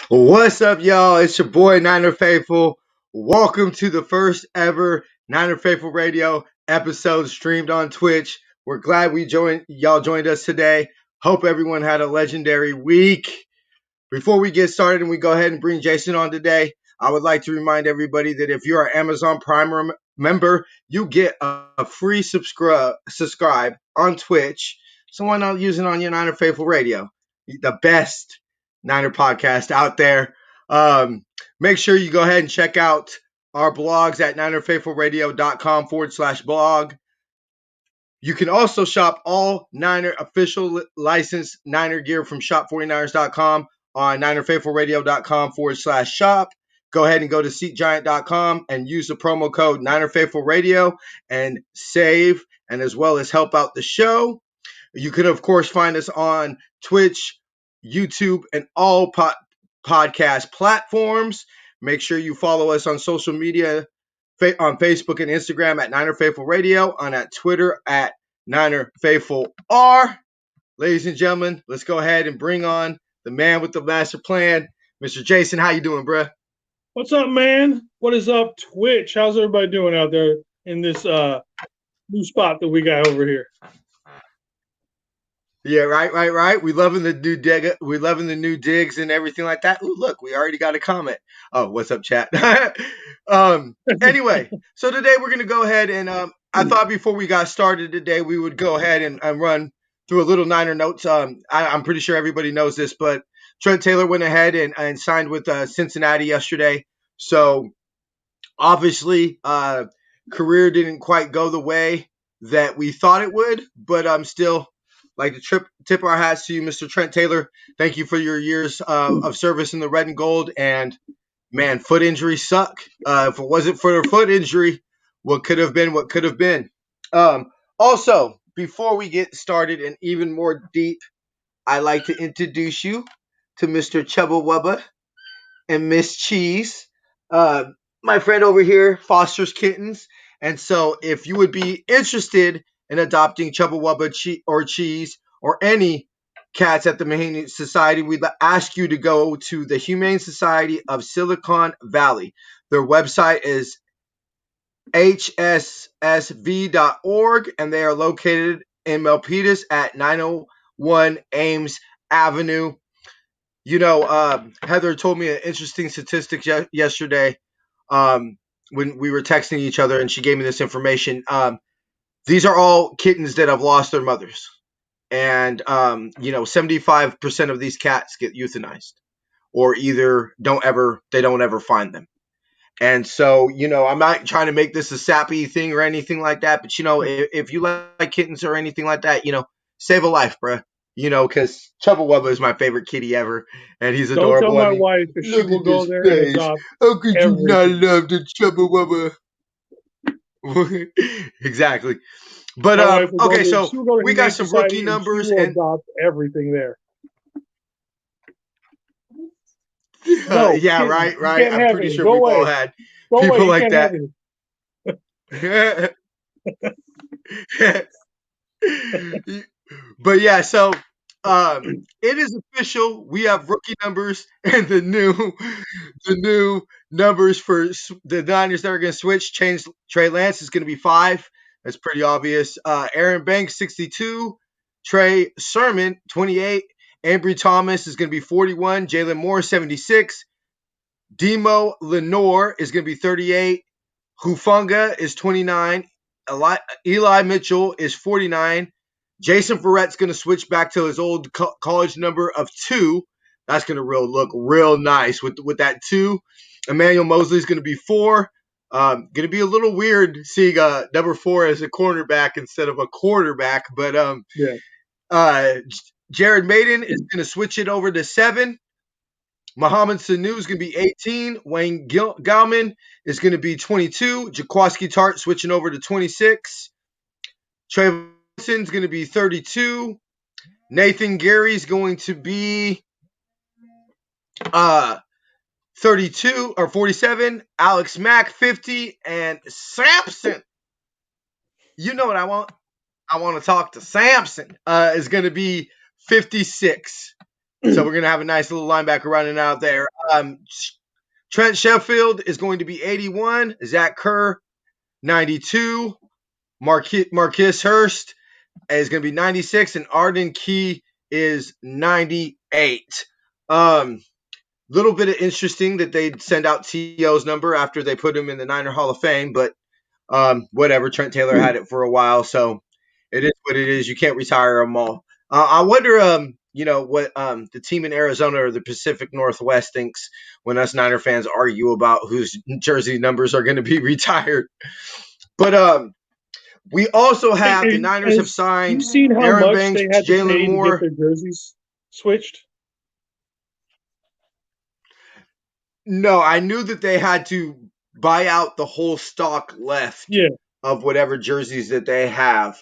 What's up, y'all? It's your boy Niner Faithful. Welcome to the first ever Niner Faithful Radio episode streamed on Twitch. We're glad y'all joined us today. Hope everyone had a legendary week. Before we get started and we go ahead and bring Jason on today, I would like to remind everybody that if you're an Amazon Prime member, you get a free subscribe on Twitch. So why not use it on your Niner Faithful Radio? The best Niner podcast out there. Make sure you go ahead and check out our blogs at ninerfaithfulradio.com/blog. You can also shop all Niner official licensed Niner gear from shop49ers.com on ninerfaithfulradio.com/shop. Go ahead and go to SeatGiant.com and use the promo code NinerFaithfulRadio and save, and as well as help out the show. You can, of course, find us on Twitch, YouTube, and all podcast platforms. Make sure you follow us on social media on Facebook and Instagram at Niner Faithful Radio, on at Twitter at Niner Faithful R. Ladies and gentlemen, let's go ahead and bring on the man with the master plan, Mr. Jason. How you doing, bruh? What's up, man? What is up, Twitch? How's everybody doing out there in this new spot that we got over here? Yeah, right. We loving the new dig. We loving the new digs and everything like that. Ooh, look, we already got a comment. Oh, what's up, chat? Anyway, so today we're gonna go ahead and I thought before we got started today we would go ahead and run through a little Niner notes. I'm pretty sure everybody knows this, but Trent Taylor went ahead and signed with Cincinnati yesterday. So obviously, career didn't quite go the way that we thought it would, but I'm still like to tip our hats to you, Mr. Trent Taylor. Thank you for your years of service in the red and gold. And man, foot injuries suck. If it wasn't for the foot injury, what could have been, what could have been. Also, before we get started and even more deep, I'd like to introduce you to Mr. Chubba Wubba and Miss Cheese. My friend over here fosters kittens. And so if you would be interested in adopting Chubba Wubba or Cheese or any cats at the Humane Society, we'd ask you to go to the Humane Society of Silicon Valley. Their website is hssv.org, and they are located in Milpitas at 901 Ames Avenue. You know, Heather told me an interesting statistic yesterday when we were texting each other, and she gave me this information. These are all kittens that have lost their mothers. And, 75% of these cats get euthanized or either don't ever find them. And so, I'm not trying to make this a sappy thing or anything like that. But, if you like kittens or anything like that, save a life, bruh. Because Chubba Wubba is my favorite kitty ever, and he's adorable. Don't tell my wife that she will go there and adopt. How could you not everything. love the Chubba Wubba? Exactly. But okay, so we got some rookie numbers she will adopt everything there. No, yeah, right. I'm pretty sure we've all had people like that. But yeah, so it is official. We have rookie numbers and the new numbers for the Niners that are going to switch. Change. Trey Lance is going to be 5. That's pretty obvious. Aaron Banks 62. Trey Sermon 28. Ambry Thomas is going to be 41. Jalen Moore 76. Demo Lenore is going to be 38. Hufunga is 29. Eli Mitchell is 49. Jason Verrett's going to switch back to his old college number of 2. That's going to look real nice with that 2. Emmanuel Mosley is going to be 4. Going to be a little weird seeing number 4 as a cornerback instead of a quarterback. But Jared Maiden is going to switch it over to 7. Mohamed Sanu is going to be 18. Wayne Gallman is going to be 22. Jaquaski Tart switching over to 26. Trey is going to be 32. Nathan Gary is going to be 32 or 47. Alex Mack 50. And Samson, you know what I want? I want to talk to Samson. Is going to be 56. So we're gonna have a nice little linebacker running out there. Trent Sheffield is going to be 81. Zach Kerr 92. Marquis Hurst is going to be 96, and Arden Key is 98. Little bit of interesting that they'd send out T.O.'s number after they put him in the Niner Hall of Fame, but whatever. Trent Taylor had it for a while, so it is what it is. You can't retire them all. I wonder, what the team in Arizona or the Pacific Northwest thinks when us Niner fans argue about whose jersey numbers are going to be retired. But we also have the Niners have signed you seen how Aaron much Banks, they had to Jalen pay to get Moore. their jerseys switched? No, I knew that they had to buy out the whole stock left of whatever jerseys that they have,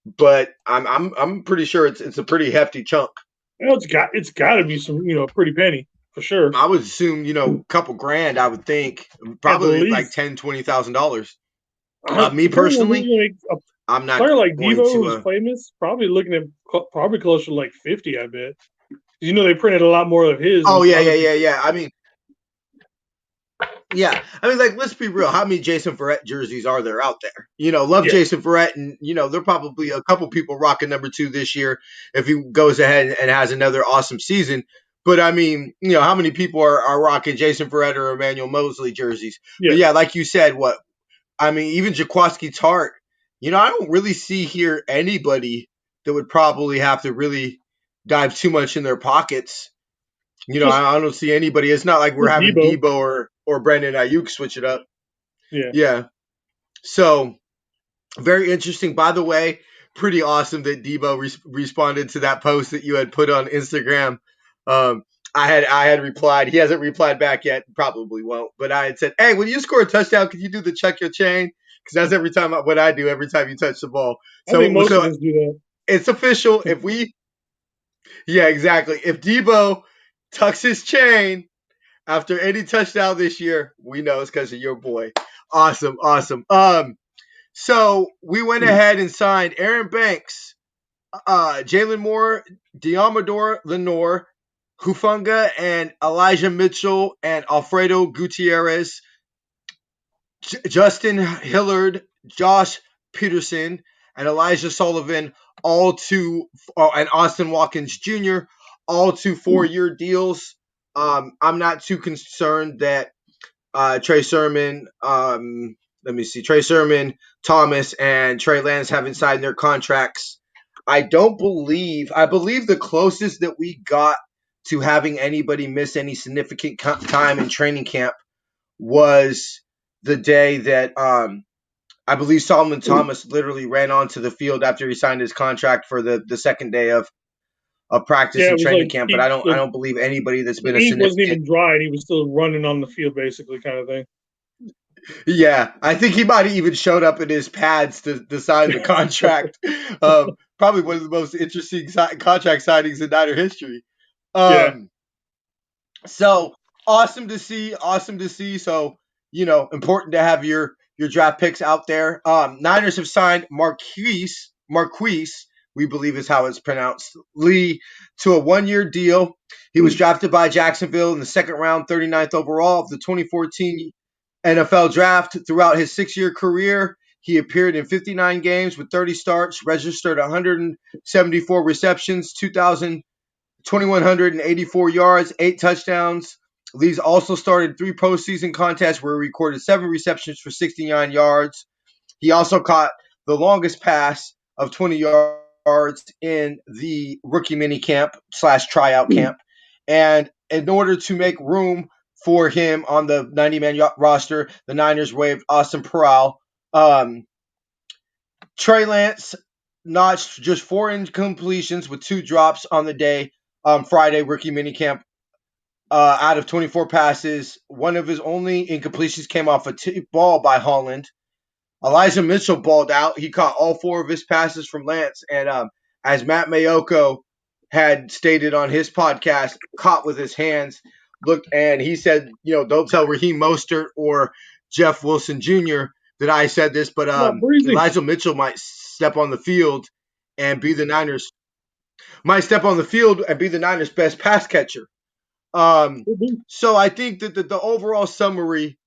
but I'm pretty sure it's a pretty hefty chunk. Well, it's got to be some pretty penny for sure. I would assume a couple grand. I would think probably like $10,000-$20,000. Me personally, I'm not. Player like Deebo, who's famous, probably looking at probably closer to like 50. I bet. They printed a lot more of his. Oh yeah. I mean, like, let's be real. How many Jason Verrett jerseys are there out there? Love Jason Verrett, and there are probably a couple people rocking number 2 this year if he goes ahead and has another awesome season. But I mean, how many people are rocking Jason Verrett or Emmanuel Mosley jerseys? Yeah. But yeah, like you said, even Jaquiski Tartt. I don't really see here anybody that would probably have to really dive too much in their pockets. I don't see anybody. It's not like we're having Deebo or Brandon Ayuk switch it up. Yeah. So very interesting. By the way, pretty awesome that Deebo responded to that post that you had put on Instagram. I had replied. He hasn't replied back yet. Probably won't. But I had said, "Hey, when you score a touchdown, can you do the check your chain?" Because that's every time what I do every time you touch the ball. So I think most of us do that. It's official. Yeah, exactly. If Deebo tucks his chain after any touchdown this year, we know it's because of your boy. Awesome. So we went ahead and signed Aaron Banks, Jalen Moore, Diamador Lenore, Hufunga, and Elijah Mitchell, and Alfredo Gutierrez, Justin Hillard, Josh Peterson, and Elijah Sullivan, and Austin Watkins Jr., all to 4-year deals. I'm not too concerned that Trey Sermon, Thomas, and Trey Lance haven't signed their contracts. I believe the closest that we got to having anybody miss any significant time in training camp was the day that I believe Solomon Thomas literally ran onto the field after he signed his contract for the second day of practice and training camp. But I don't believe anybody that's been a significant. He wasn't even dry, and he was still running on the field, basically, kind of thing. Yeah, I think he might have even showed up in his pads to sign the contract. Probably one of the most interesting contract signings in Niner history. So awesome to see. So important to have your draft picks out there. Niners have signed Marquis, we believe is how it's pronounced, Lee, to a 1-year deal. He was drafted by Jacksonville in the second round, 39th overall of the 2014 NFL draft. Throughout his 6-year career, he appeared in 59 games with 30 starts, registered 174 receptions, 2,184 yards, 8 touchdowns. Lee's also started 3 postseason contests where he recorded 7 receptions for 69 yards. He also caught the longest pass of 20 yards in the rookie mini camp / tryout camp. And in order to make room for him on the 90-man roster, the Niners waived Austin Peral. Trey Lance notched just 4 incompletions with 2 drops on the day, Friday rookie minicamp. Out of 24 passes, one of his only incompletions came off a tip ball by Holland. Elijah Mitchell balled out. He caught all 4 of his passes from Lance. And as Matt Mayoko had stated on his podcast, caught with his hands. And he said, don't tell Raheem Mostert or Jeff Wilson Jr. that I said this, but Elijah Mitchell might step on the field and be the Niners. might step on the field and be the Niners' best pass catcher. So I think that the overall summary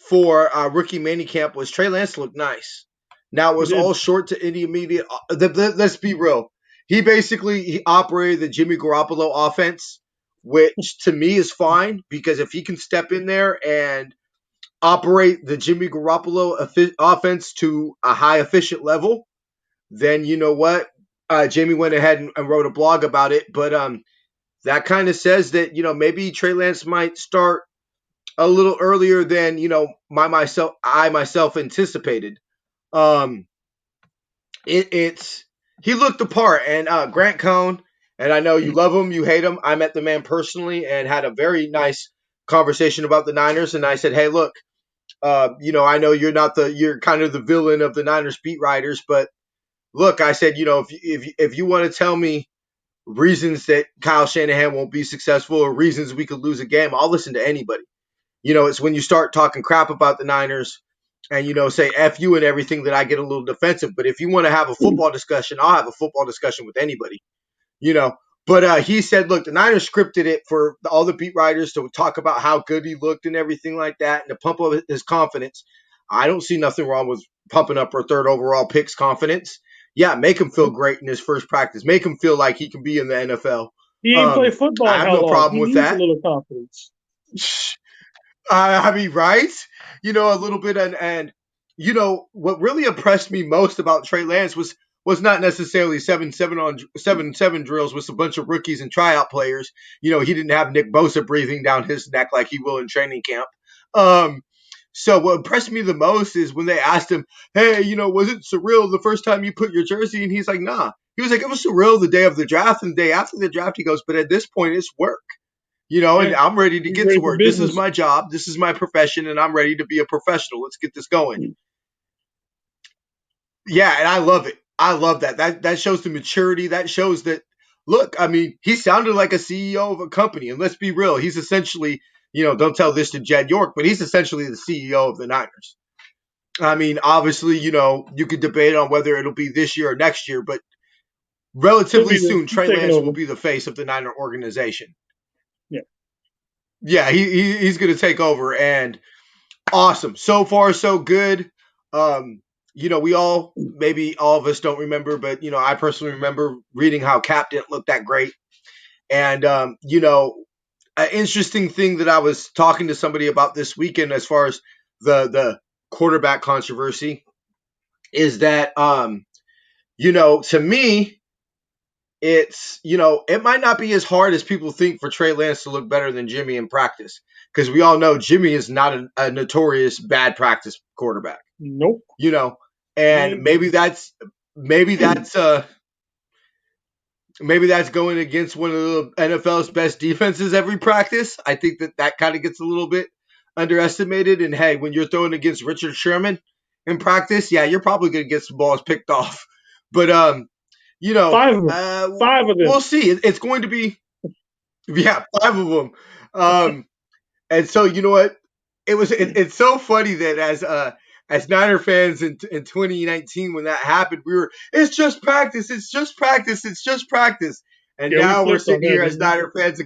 for rookie minicamp was Trey Lance looked nice. Now it He was did. all short to intermediate. Let's be real. He operated the Jimmy Garoppolo offense, which to me is fine because if he can step in there and operate the Jimmy Garoppolo offense to a high efficient level, then you know what? Jamie went ahead and wrote a blog about it, but that kind of says that maybe Trey Lance might start a little earlier than I myself anticipated. Um, it's he looked the part, and Grant Cohn, and I know you love him, you hate him. I met the man personally and had a very nice conversation about the Niners, and I said, hey, look, I know you're kind of the villain of the Niners beat writers, but look, I said, if you want to tell me reasons that Kyle Shanahan won't be successful or reasons we could lose a game, I'll listen to anybody. It's when you start talking crap about the Niners and say F you and everything that I get a little defensive. But if you want to have a football discussion, I'll have a football discussion with anybody. You know. But he said, look, the Niners scripted it for all the beat writers to talk about how good he looked and everything like that and to pump up his confidence. I don't see nothing wrong with pumping up our third overall pick's confidence. Yeah, make him feel great in his first practice. Make him feel like he can be in the NFL. He ain't play football I in have how no long? problem He with needs a that. little confidence. I mean, right? A little bit, and what really impressed me most about Trey Lance was not necessarily 7-7 drills with a bunch of rookies and tryout players. He didn't have Nick Bosa breathing down his neck like he will in training camp. Um, so what impressed me the most is when they asked him, "Hey, was it surreal the first time you put your jersey?" And he's like, "Nah." He was like, "It was surreal the day of the draft, and the day after the draft." He goes, "But at this point, it's work." And Yeah, I'm ready to he's get to ready for work. This is business. my job. This is my profession, and I'm ready to be a professional. Let's get this going. Yeah, and I love it. I love that. That shows the maturity. That shows that. Look, I mean, he sounded like a CEO of a company, and let's be real. He's essentially, don't tell this to Jed York, but he's essentially the CEO of the Niners. I mean, obviously, you could debate on whether it'll be this year or next year, but relatively soon, He's Trey taking Lance will over. be the face of the Niner organization. Yeah. Yeah, he's going to take over, and awesome. So far, so good. We maybe all of us don't remember, but I personally remember reading how Cap didn't look that great. And an interesting thing that I was talking to somebody about this weekend, as far as the quarterback controversy, is that to me, it might not be as hard as people think for Trey Lance to look better than Jimmy in practice, because we all know Jimmy is not a notorious bad practice quarterback. Nope. you know, and maybe that's going against one of the NFL's best defenses every practice. I think that kind of gets a little bit underestimated. And hey, when you're throwing against Richard Sherman in practice, yeah, you're probably going to get some balls picked off. But Five of them. 5 of them. we'll see. It's going to be five of them. And so you know what? It's so funny that as Niner fans in 2019 when that happened, we were it's just practice, it's just practice, it's just practice. And Yeah, we now we're flipped on sitting that, here as didn't we? Niner fans.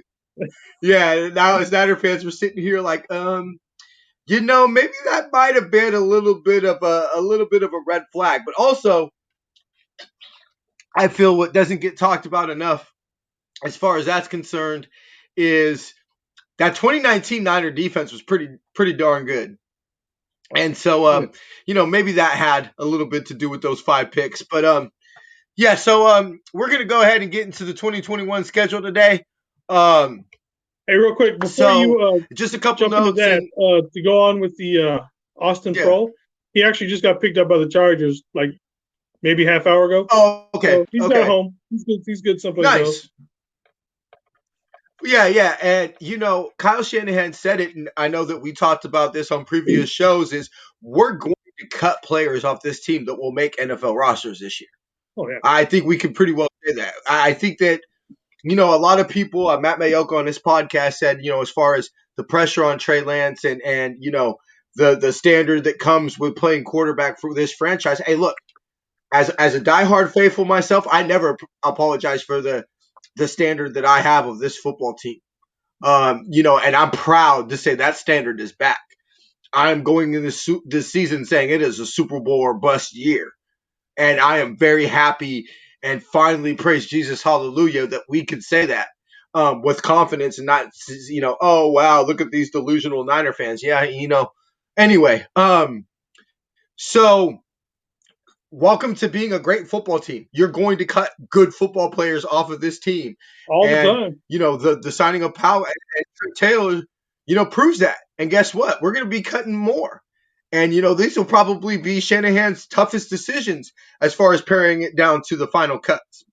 Yeah, now as Niner fans, we're sitting here like, maybe that might have been a little bit of a red flag. But also, I feel what doesn't get talked about enough, as far as that's concerned, is that 2019 Niner defense was pretty darn good. And so, Yeah. maybe that had a little bit to do with those 5 picks. But yeah. So we're gonna go ahead and get into the 2021 schedule today. Um, Hey, real quick, before so you just a couple jump into notes that, and to go on with the Austin yeah. Pro, he actually just got picked up by the Chargers like maybe half hour ago. Oh, okay, So he's got okay, home. He's good. He's good someplace else. nice. Yeah, yeah, and Kyle Shanahan said it, and I know that we talked about this on previous shows. Is we're going to cut players off this team that will make NFL rosters this year. Oh yeah. I think we can pretty well say that. I think that a lot of people, Matt Mayoka on his podcast said, as far as the pressure on Trey Lance and the standard that comes with playing quarterback for this franchise. Hey, look, as a diehard faithful myself, I never apologize for the standard that I have of this football team. And I'm proud to say that standard is back. I'm going in this season saying it is a Super Bowl or bust year, and I am very happy and finally praise Jesus, hallelujah, that we can say that with confidence and not, oh wow, look at these delusional Niner fans. Yeah, Anyway, so welcome to being a great football team. You're going to cut good football players off of this team, all the and time. the signing of Powell and Taylor, proves that. And guess what? We're going to be cutting more. And these will probably be Shanahan's toughest decisions as far as paring it down to the final cuts.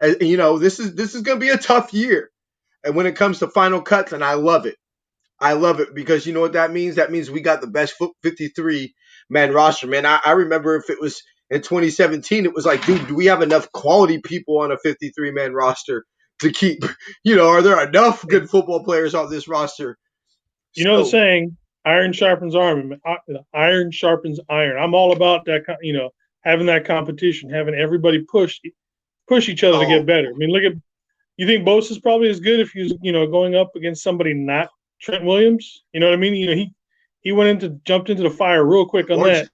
And, this is going to be a tough year. And when it comes to final cuts, and I love it. I love it because you know what that means? That means we got the best 53 man roster, man. I remember if it was in 2017, it was like, dude, do we have enough quality people on a 53 man roster to keep, are there enough good football players on this roster? You know the So, saying, "Iron sharpens iron." Iron sharpens iron. I'm all about that. Having that competition, having everybody push each other to oh, get better. I mean, look at you think Bosa's probably as good if he's going up against somebody not Trent Williams. You know what I mean? He jumped into the fire real quick on or that.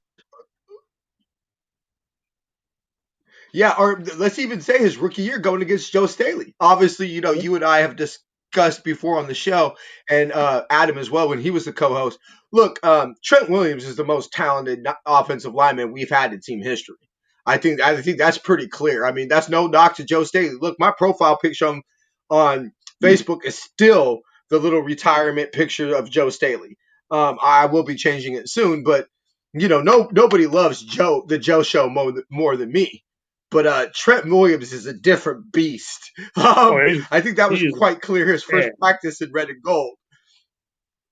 yeah, or let's even say his rookie year going against Joe Staley. Obviously, you and I have discussed before on the show, and Adam as well when he was the co-host. Look, Trent Williams is the most talented offensive lineman we've had in team history. I think that's pretty clear. I mean, that's no knock to Joe Staley. Look, my profile picture on Facebook is still the little retirement picture of Joe Staley. I will be changing it soon, but nobody loves the Joe Show more than me. But Trent Williams is a different beast. Oh, I think that he was is quite clear his first bad. practice in red and gold.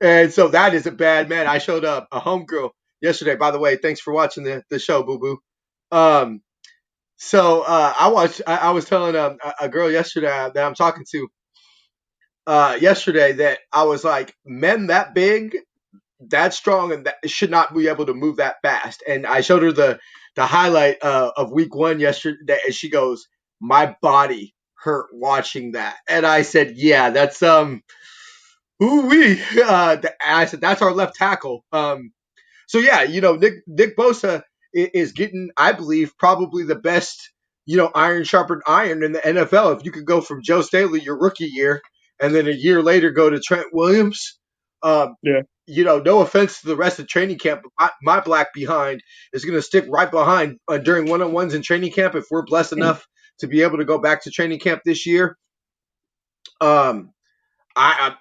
And so that is a bad man. I showed up a homegirl yesterday. By the way, thanks for watching the show, boo boo. Um, I was telling a girl yesterday that I'm talking to yesterday that I was like, men that big, that strong, and that should not be able to move that fast. And I showed her the highlight of week one yesterday, and she goes, "My body hurt watching that." And I said, "Yeah, that's ooh wee." I said, "That's our left tackle." So yeah, Nick Bosa is getting, I believe, probably the best, iron sharpened iron in the NFL. If you could go from Joe Staley your rookie year, and then a year later go to Trent Williams, um, Yeah. no offense to the rest of training camp, but my black behind is going to stick right behind during one-on-ones in training camp if we're blessed enough to be able to go back to training camp this year. Um,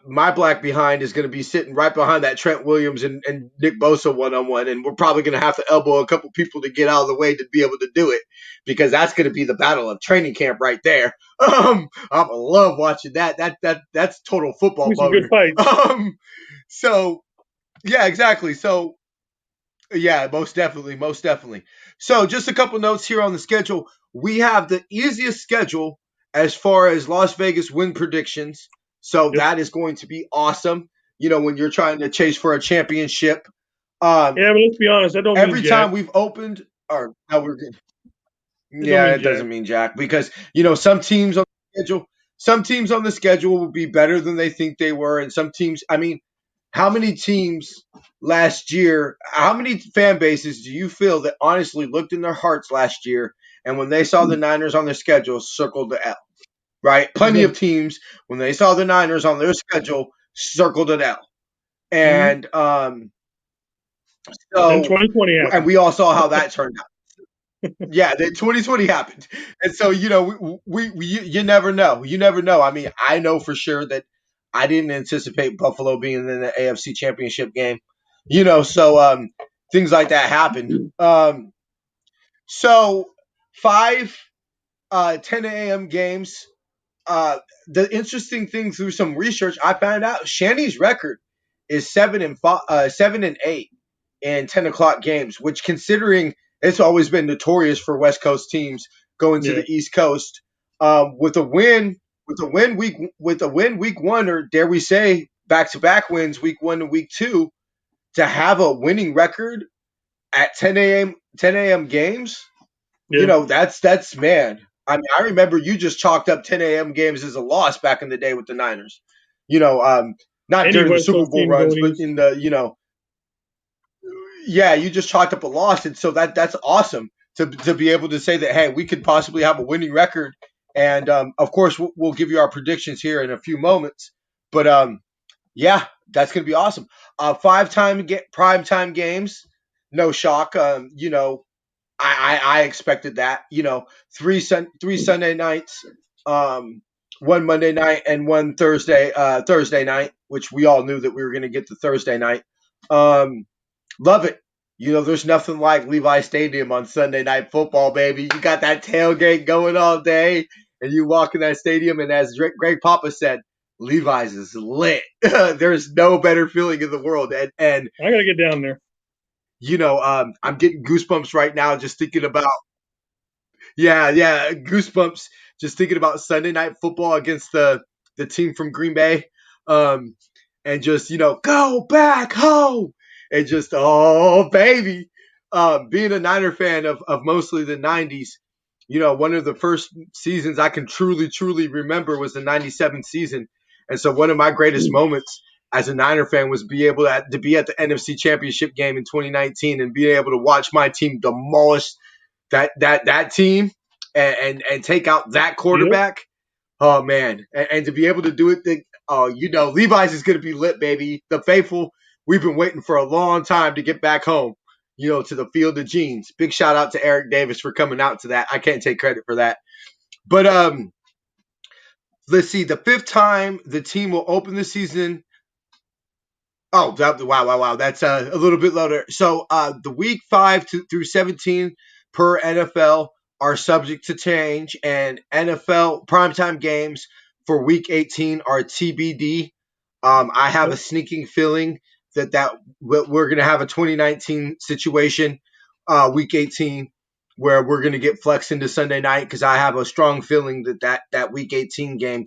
my black behind is going to be sitting right behind that Trent Williams and Nick Bosa one-on-one, and we're probably going to have to elbow a couple people to get out of the way to be able to do it because that's going to be the battle of training camp right there. I love watching that. That's total football Be some good boner. fights. So yeah, exactly. So yeah, most definitely, most definitely. So just a couple notes here on the schedule. We have the easiest schedule as far as Las Vegas win predictions. So Yep. that is going to be awesome. When you're trying to chase for a championship. Um, Yeah, but let's be honest. That don't mean every jack. time we've opened, or no, we're good. It don't Yeah, mean it jack. doesn't mean jack because some teams on the schedule will be better than they think they were, and some teams. I mean, how many teams last year? How many fan bases do you feel that honestly looked in their hearts last year, and when they saw the Niners on their schedule, circled the L? Right, plenty of teams when they saw the Niners on their schedule, circled an L, Mm-hmm. and Then so 2020 and happened. we all saw how that turned out. Yeah, then 2020 happened, and so we you never know. You never know. I mean, I know for sure that I didn't anticipate Buffalo being in the AFC Championship game. So things like that happen. So five 10 a.m. games. Uh, the interesting thing through some research, I found out Shanny's record is 7-8 in 10 o'clock games, which considering it's always been notorious for West Coast teams going to Yeah. the East Coast. With a win week one, or dare we say back to back wins week one and week two, to have a winning record at 10 a.m. games. You Yeah. know, that's man. I mean, I remember you just chalked up 10 a.m. games as a loss back in the day with the Niners. You know, not Any during the West Super Coast Bowl team runs, going but east. in the yeah, you just chalked up a loss, and so that's awesome to be able to say that hey, we could possibly have a winning record, and of course we'll give you our predictions here in a few moments, but yeah, that's gonna be awesome. Prime time games, no shock. I expected that. Three Sunday nights, um, one Monday night and one Thursday night, which we all knew that we were going to get the Thursday night. Um, Love it. There's nothing like Levi Stadium on Sunday Night Football, baby. You got that tailgate going all day, and you walk in that stadium, and as Greg Papa said, Levi's is lit. There's no better feeling in the world, and I gotta get down there. I'm getting goosebumps right now just thinking about yeah, goosebumps just thinking about Sunday Night Football against the team from Green Bay, um, and just go back home, and just oh baby, being a Niner fan of mostly the '90s. One of the first seasons I can truly remember was the '97 season, and so one of my greatest moments as a Niner fan was to be at the NFC Championship game in 2019 and being able to watch my team demolish that team and take out that Yep. quarterback. Oh man, and to be able to do it, Levi's is going to be lit, baby. The faithful, we've been waiting for a long time to get back home. To the Field of Jeans. Big shout out to Eric Davis for coming out to that. I can't take credit for that, but let's see. The fifth time the team will open the season. Oh, wow. That's a little bit lower. So the week 5 through 17 per NFL are subject to change, and NFL primetime games for week 18 are TBD. I have Yep. a sneaking feeling that we're going to have a 2019 situation, week 18, where we're going to get flexed into Sunday night because I have a strong feeling that week 18 game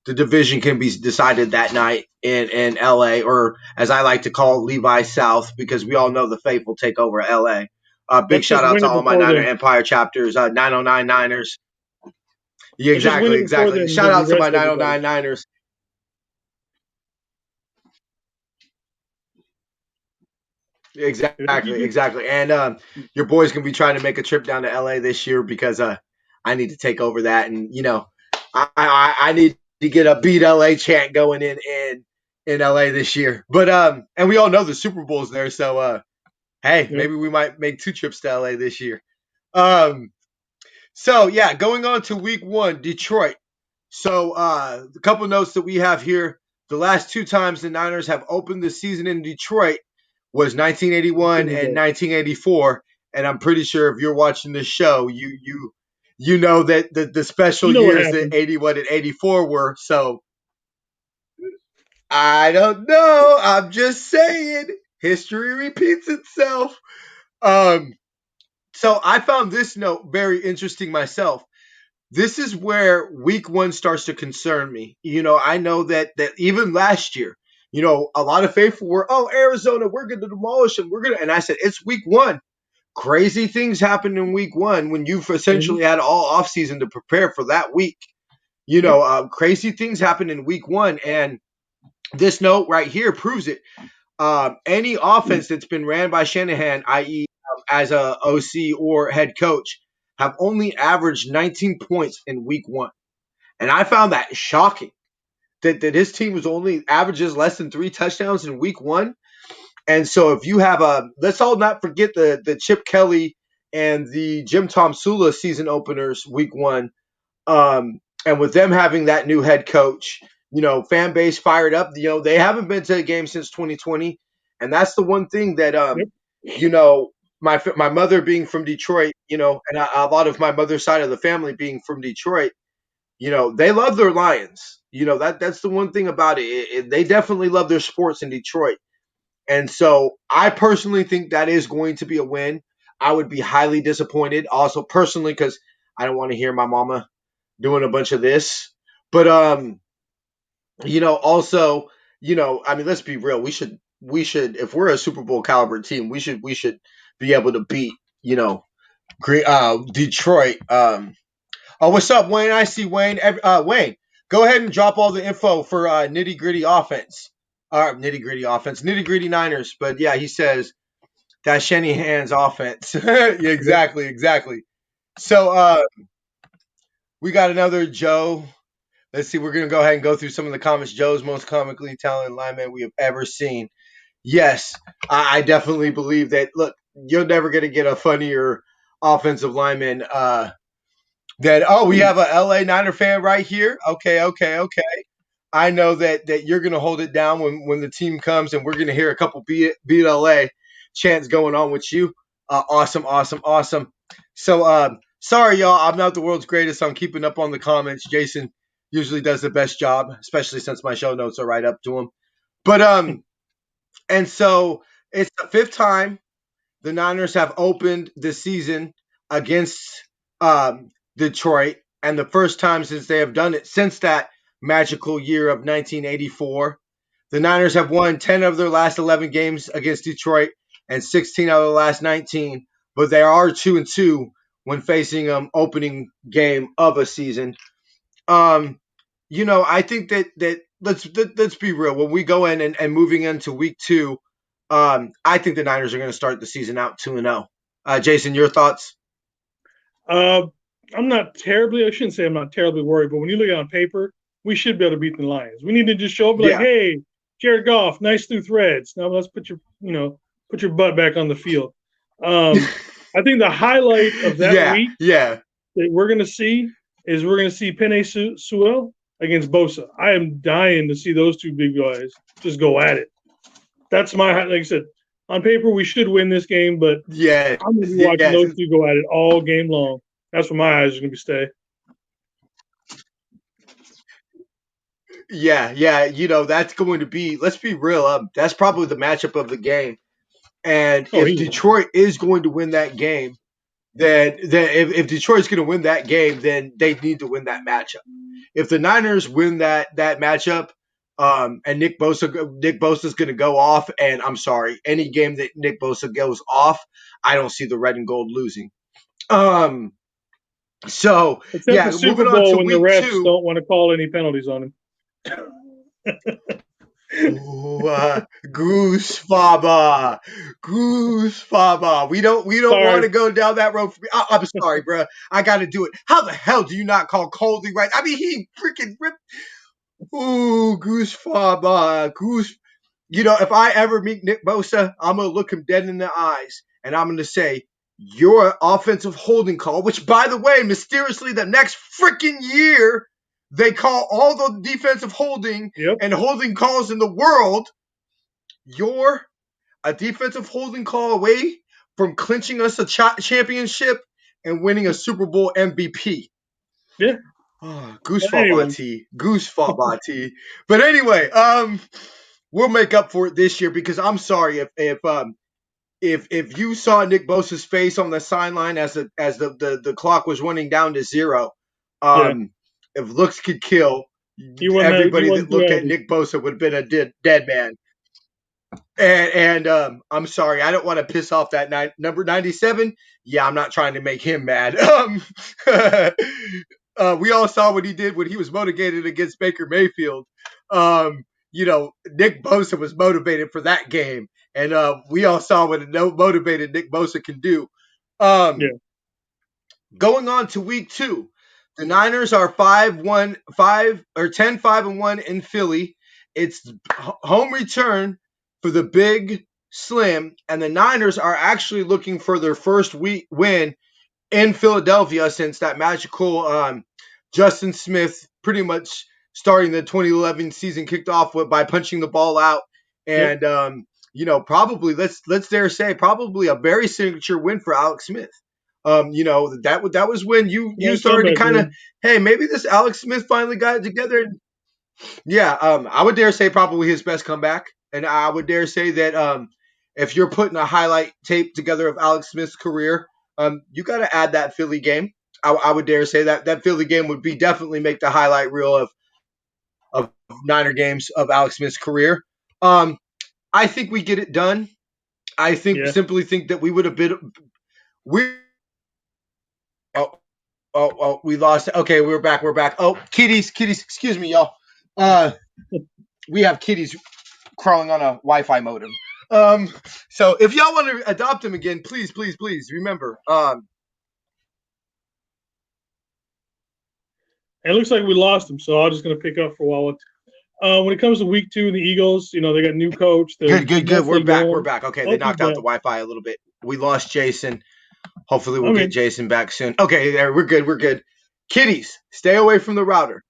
the division can be decided that night in LA, or as I like to call Levi South, because we all know the faithful take over LA. Big Let's shout just out win to it all my before Niner then. Empire chapters, 909 Niners. Yeah, Let's just win it before exactly. then Shout to out to my rest everybody. 909 Niners. Exactly. And your boys can be trying to make a trip down to LA this year because I need to take over that, and I need to get a beat LA chant going in LA this year. But and we all know the Super Bowl's there, so hey, Yep. maybe we might make 2 trips to LA this year. Um, so yeah, going on to week 1, Detroit. So a couple notes that we have here. The last 2 times the Niners have opened the season in Detroit was Here 1981 we and go. 1984. And I'm pretty sure if you're watching this show, you know that the special You know what years that happened. 81 and 84 were. So I don't know. I'm just saying history repeats itself. Um, so I found this note very interesting myself. This is where week 1 starts to concern me. I know that even last year, a lot of faithful were, oh, Arizona, we're going to demolish them. And I said, it's week 1. Crazy things happen in week 1 when you've Hmm. essentially had all offseason to prepare for that week. Yep. Crazy things happen in week 1. And this note right here proves it. Any offense that's been ran by Shanahan, i.e., as a OC or head coach, have only averaged 19 points in week 1. And I found that shocking that his team was only averages less than 3 touchdowns in week 1. And so if you have let's all not forget the Chip Kelly and the Jim Tom Sula season openers week 1. And with them having that new head coach, fan base fired up. They haven't been to a game since 2020, and that's the one thing that Yep. you know, my mother being from Detroit, and a lot of my mother's side of the family being from Detroit, they love their Lions. That's the one thing about it. They definitely love their sports in Detroit. And so I personally think that is going to be a win. I would be highly disappointed also personally because I don't want to hear my mama doing a bunch of this. But also, I mean, let's be real. We should if we're a Super Bowl caliber team, we should be able to beat, Detroit. Oh, what's up, Wayne? I see Wayne. Wayne, go ahead and drop all the info for nitty gritty offense. Nitty gritty Niners. But yeah, he says that Shanahan's offense. Yeah, exactly. So we got another Joe. Let's see. We're gonna go ahead and go through some of the comments. Joe's most comically talented lineman we have ever seen. Yes, I definitely believe that. Look, you're never gonna get a funnier offensive lineman. That we have a LA Niner fan right here. Okay. I know that you're gonna hold it down when the team comes, and we're gonna hear a couple beat LA chants going on with you. Awesome. So sorry y'all, I'm not the world's greatest. I'm keeping up on the comments. Jason usually does the best job, especially since my show notes are right up to him. But and so it's the fifth time the Niners have opened the season against Detroit, and the first time since they have done it since that magical year of 1984. The Niners have won 10 of their last 11 games against Detroit and 16 out of the last 19, but they are 2-2 when facing opening game of a season. I think that let's be real. When we go in and moving into week 2, I think the Niners are going to start the season out 2-0. Jason, your thoughts? I'm not terribly, I shouldn't say I'm not terribly worried, but when you look at it on paper, we should be able to beat the Lions. We need to just show up like, hey, Jared Goff, nice through threads. Now let's put your butt back on the field. I think the highlight of that week that we're going to see is Penei Sewell against Bosa. I am dying to see those two big guys just go at it. That's like I said, on paper, we should win this game, but I'm going to be watching those two go at it all game long. That's where my eyes are going to stay. Yeah. That's going to be, let's be real, that's probably the matchup of the game. And if Detroit is going to win that game, then if Detroit's going to win that game, then they need to win that matchup. If the Niners win that matchup, and Nick Bosa's going to go off, and I'm sorry, any game that Nick Bosa goes off, I don't see the red and gold losing. So except the Super Bowl when the refs don't want to call any penalties on him. Goose Faba. We don't want to go down that road. I'm sorry, bro. I got to do it. How the hell do you not call Coley right? I mean, he freaking ripped. Ooh, Goose Faba. If I ever meet Nick Bosa, I'm going to look him dead in the eyes, and I'm going to say, your offensive holding call, which, by the way, mysteriously, the next freaking year, they call all the defensive holding and holding calls in the world. You're a defensive holding call away from clinching us a championship and winning a Super Bowl MVP. Yeah. Goose Faba T. But anyway, we'll make up for it this year, because I'm sorry if you saw Nick Bosa's face on the sideline as the clock was running down to 0, if looks could kill, everybody that looked at Nick Bosa would have been a dead man. And I'm sorry, I don't want to piss off that number 97. Yeah, I'm not trying to make him mad. We all saw what he did when he was motivated against Baker Mayfield. Nick Bosa was motivated for that game, and we all saw what a motivated Nick Bosa can do. Going on to week 2, the Niners are 10-5-1 in Philly. It's home return for the Big Slim, and the Niners are actually looking for their first win in Philadelphia since that magical Justin Smith pretty much starting the 2011 season kicked off by punching the ball out, and probably let's dare say probably a very signature win for Alex Smith. That was when you started to kind of, hey, maybe this Alex Smith finally got it together. I would dare say probably his best comeback, and I would dare say that if you're putting a highlight tape together of Alex Smith's career, you got to add that Philly game. I would dare say that Philly game would be definitely make the highlight reel of Niner games of Alex Smith's career. I think we get it done. I think simply think that we would have been we lost. Okay, we're back. We're back. Oh, kitties. Excuse me, y'all. We have kitties crawling on a Wi-Fi modem. So if y'all want to adopt them again, please remember. It looks like we lost him, so I'm just going to pick up for a while. When it comes to week 2 in the Eagles, they got a new coach. Good. We're back. Okay, they knocked out the Wi-Fi a little bit. We lost Jason. Hopefully, we'll get Jason back soon. Okay, there, we're good. Kitties, stay away from the router.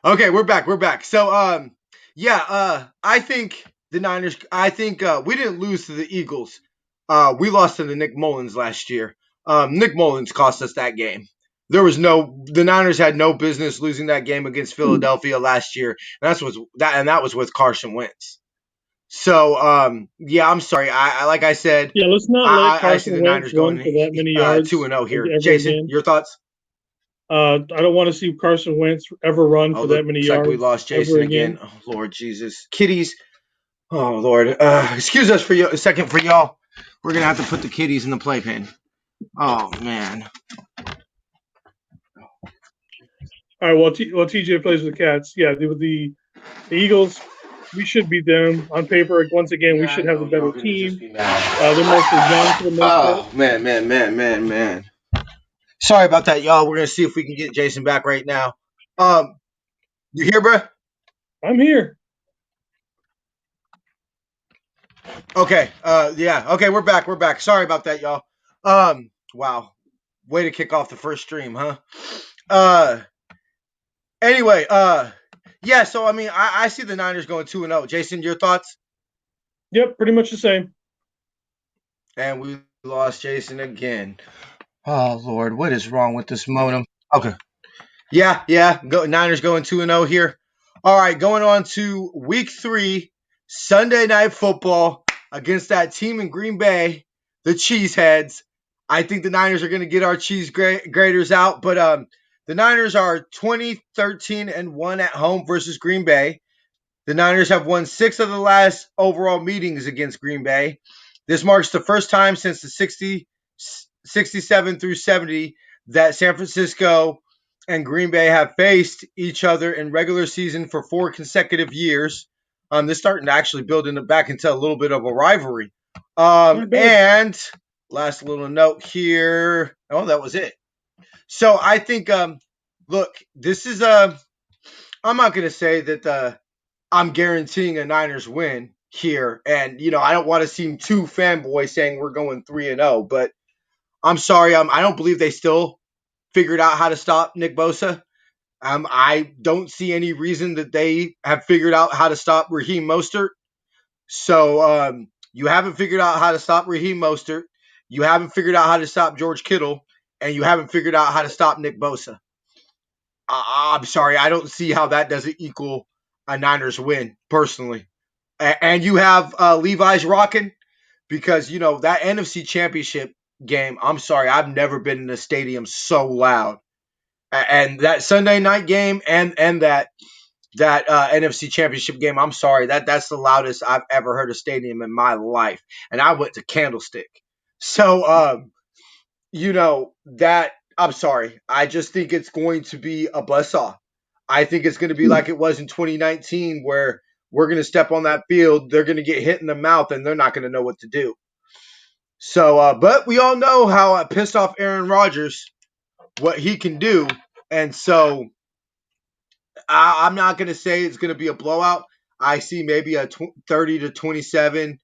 Okay, we're back. So, I think the Niners. I think we didn't lose to the Eagles. We lost to the Nick Mullins last year. Nick Mullins cost us that game. The Niners had no business losing that game against Philadelphia last year. And that was with Carson Wentz. So, I'm sorry. Like I said, let's not let Carson Wentz run for that many yards. 2-0 here. Jason, again. Your thoughts? I don't want to see Carson Wentz ever run for that many yards. Like we lost Jason again. Oh, Lord Jesus. Kitties. Oh, Lord. Excuse us for a second for y'all. We're going to have to put the kitties in the playpen. Oh, man. All right, well, TJ plays with the Cats. Yeah, the Eagles, we should beat them on paper. Once again, we should have the better team. They're mostly young for the most part. Man. Sorry about that, y'all. We're going to see if we can get Jason back right now. You here, bro? I'm here. Okay. Okay, we're back. Sorry about that, y'all. Wow. Way to kick off the first stream, huh? Anyway, so I mean, I see the Niners going 2-0. Jason, your thoughts? Yep, pretty much the same. And we lost Jason again. Oh, Lord, what is wrong with this modem? Okay. Yeah. Niners going 2-0 here. All right, going on to week 3, Sunday Night Football against that team in Green Bay, the Cheeseheads. I think the Niners are going to get our cheese graters out, but the Niners are 20-13-1 at home versus Green Bay. The Niners have won 6 of the last overall meetings against Green Bay. This marks the first time since the 67 through 70 that San Francisco and Green Bay have faced each other in regular season for 4 consecutive years. This is starting to actually build back into a little bit of a rivalry. And last little note here. Oh, that was it. So I think, look, this is I'm not going to say that I'm guaranteeing a Niners win here. And, I don't want to seem too fanboy saying we're going 3-0, but I'm sorry. I don't believe they still figured out how to stop Nick Bosa. I don't see any reason that they have figured out how to stop Raheem Mostert. So you haven't figured out how to stop Raheem Mostert. You haven't figured out how to stop George Kittle. And you haven't figured out how to stop Nick Bosa. I'm sorry. I don't see how that doesn't equal a Niners win, personally. And you have Levi's rocking because, that NFC Championship game, I'm sorry, I've never been in a stadium so loud. And that Sunday night game and that NFC Championship game, I'm sorry, that's the loudest I've ever heard a stadium in my life. And I went to Candlestick. So, that I'm sorry. I just think it's going to be a buzzsaw. I think it's going to be like it was in 2019 where we're going to step on that field. They're going to get hit in the mouth and they're not going to know what to do. So, but we all know how pissed off Aaron Rodgers, what he can do. And so I'm not going to say it's going to be a blowout. I see maybe a 30-27,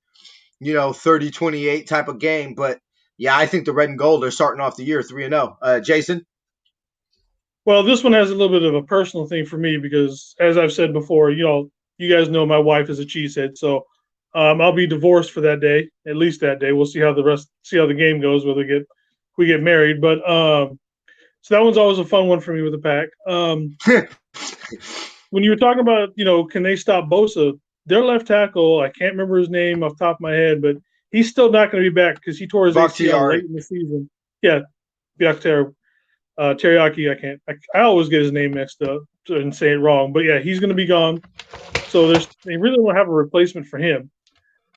30-28 type of game. But yeah, I think the red and gold are starting off the year 3-0. Jason? Well, this one has a little bit of a personal thing for me because, as I've said before, you guys know my wife is a cheesehead, so I'll be divorced for that day, at least that day. We'll see how the game goes, whether we get married. But so that one's always a fun one for me with the Pack. When you were talking about, can they stop Bosa? Their left tackle, I can't remember his name off the top of my head, but he's still not going to be back because he tore his ACL late in the season. Yeah, Bakhtiari. Teriyaki, I always get his name mixed up and say it wrong, but yeah, he's going to be gone. So they really don't have a replacement for him.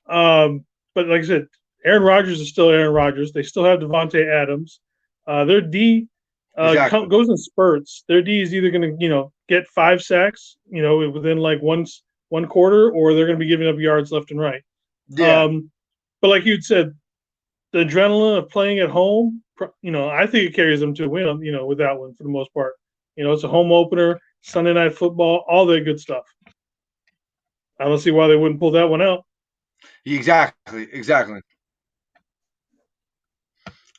But like I said, Aaron Rodgers is still Aaron Rodgers. They still have Devontae Adams. Their D Exactly. goes in spurts. Their D is either going to get 5 sacks within like one quarter, or they're going to be giving up yards left and right. Yeah. But like you'd said, the adrenaline of playing at home, I think it carries them to a win. With that one for the most part. It's a home opener, Sunday night football, all that good stuff. I don't see why they wouldn't pull that one out. Exactly. Exactly.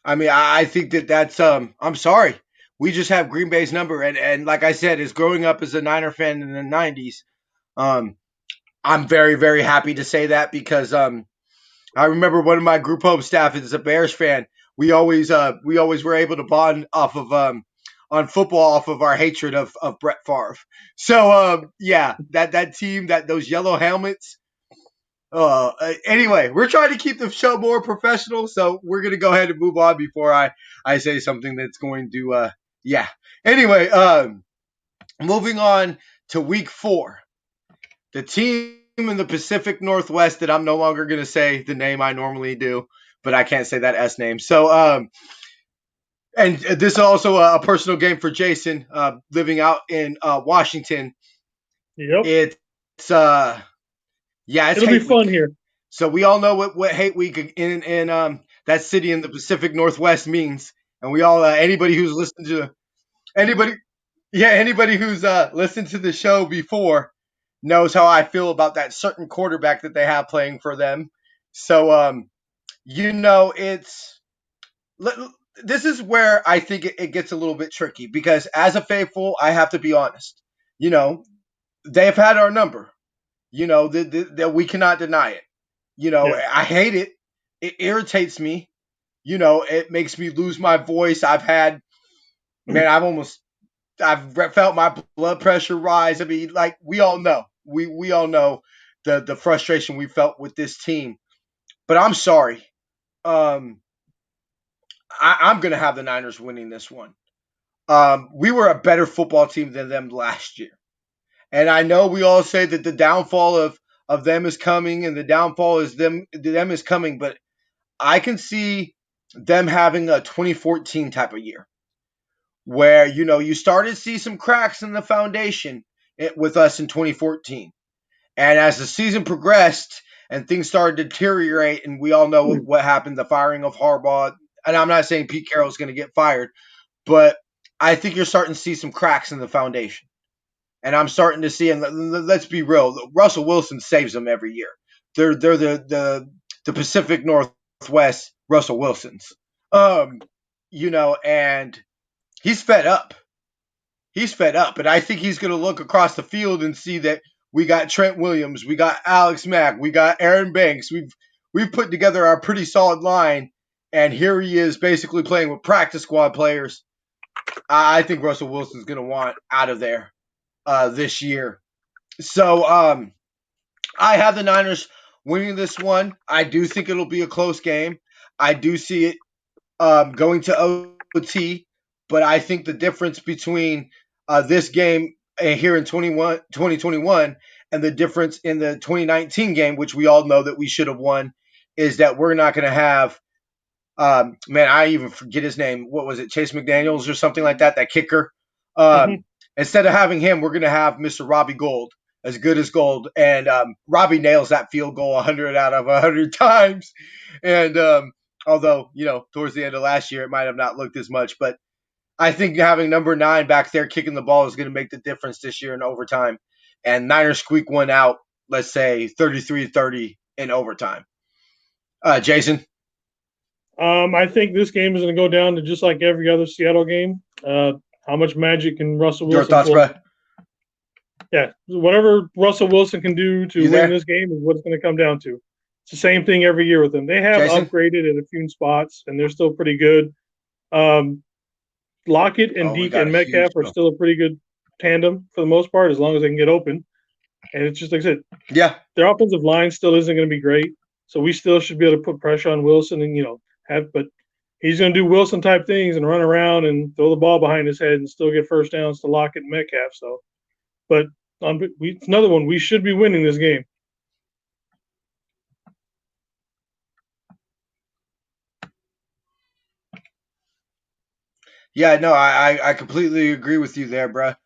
I mean, I think that's I'm sorry. We just have Green Bay's number, and like I said, as growing up as a Niner fan in the '90s, um, I'm very very happy to say that because I remember one of my group home staff is a Bears fan. We always were able to bond off of on football off of our hatred of Brett Favre. So yeah, that team, that those yellow helmets. Anyway, we're trying to keep the show more professional, so we're gonna go ahead and move on before I say something that's going to yeah. Anyway, moving on to week 4, the team in the Pacific Northwest that I'm no longer gonna say the name I normally do, but I can't say that S name. So and this is also a personal game for Jason, living out in Washington. Yep, It's yeah, it's it'll be hate week. fun here. So we all know what hate week in that city in the Pacific Northwest means, and we all anybody who's listened to anybody anybody who's listened to the show before knows how I feel about that certain quarterback that they have playing for them. So it's this is where I think it gets a little bit tricky because as a faithful, I have to be honest. You know, they've had our number. That we cannot deny it. Yeah. I hate it. It irritates me. It makes me lose my voice. Man, I've felt my blood pressure rise. I mean, like we all know, we all know the frustration we felt with this team. But I'm sorry. Um, I'm gonna have the Niners winning this one. We were a better football team than them last year, and I know we all say that the downfall of them is coming, and the downfall is them is coming, but I can see them having a 2014 type of year where you started to see some cracks in the foundation with us in 2014, and as the season progressed and things started to deteriorate, and we all know what happened, the firing of Harbaugh. And I'm not saying Pete Carroll's going to get fired, but I think you're starting to see some cracks in the foundation. And I'm starting to see, and let's be real, Russell Wilson saves them every year. They're the Pacific Northwest Russell Wilsons. Um, and he's fed up. He's fed up, and I think he's going to look across the field and see that we got Trent Williams, we got Alex Mack, we got Aaron Banks. We've put together our pretty solid line, and here he is basically playing with practice squad players. I think Russell Wilson's going to want out of there this year. So I have the Niners winning this one. I do think it'll be a close game. I do see it going to OT, but I think the difference between this game here in 2021 and the difference in the 2019 game, which we all know that we should have won, is that we're not going to have man, I even forget his name. What was it, Chase McDaniels or something like that? That kicker. Mm-hmm. Instead of having him, we're going to have Mr. Robbie Gould, as good as Gold, and Robbie nails that field goal 100 out of 100 times. And although towards the end of last year, it might have not looked as much, but I think having number 9 back there kicking the ball is going to make the difference this year in overtime. And Niners squeak one out, let's say 33-30 in overtime. Jason, I think this game is going to go down to just like every other Seattle game. How much magic can Russell your Wilson thoughts, pull? bro? Yeah, whatever Russell Wilson can do to You win there, this game is what it's going to come down to. It's the same thing every year with them. They have Jason? upgraded at a few spots, and they're still pretty good. Um, Lockett and Oh, we Deke got and a huge Metcalf are bill. still a pretty good tandem for the most part, as long as they can get open. And it's just like I said, Yeah, their offensive line still isn't going to be great, so we still should be able to put pressure on Wilson and have. But he's going to do Wilson type things and run around and throw the ball behind his head and still get first downs to Lockett and Metcalf. So, but it's another one. We should be winning this game. Yeah, no, I completely agree with you there, bruh.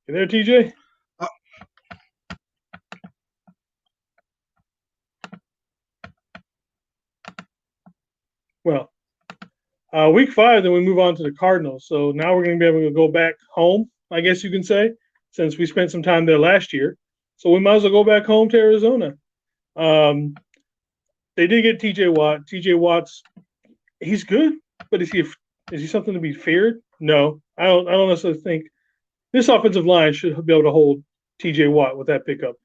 You there, TJ? Uh, Well, week 5, then we move on to the Cardinals. So now we're going to be able to go back home, I guess you can say, since we spent some time there last year. So we might as well go back home to Arizona. Um, they did get TJ Watt. TJ Watt's he's good, but is he something to be feared? No, I don't necessarily think this offensive line should be able to hold TJ Watt with that pickup.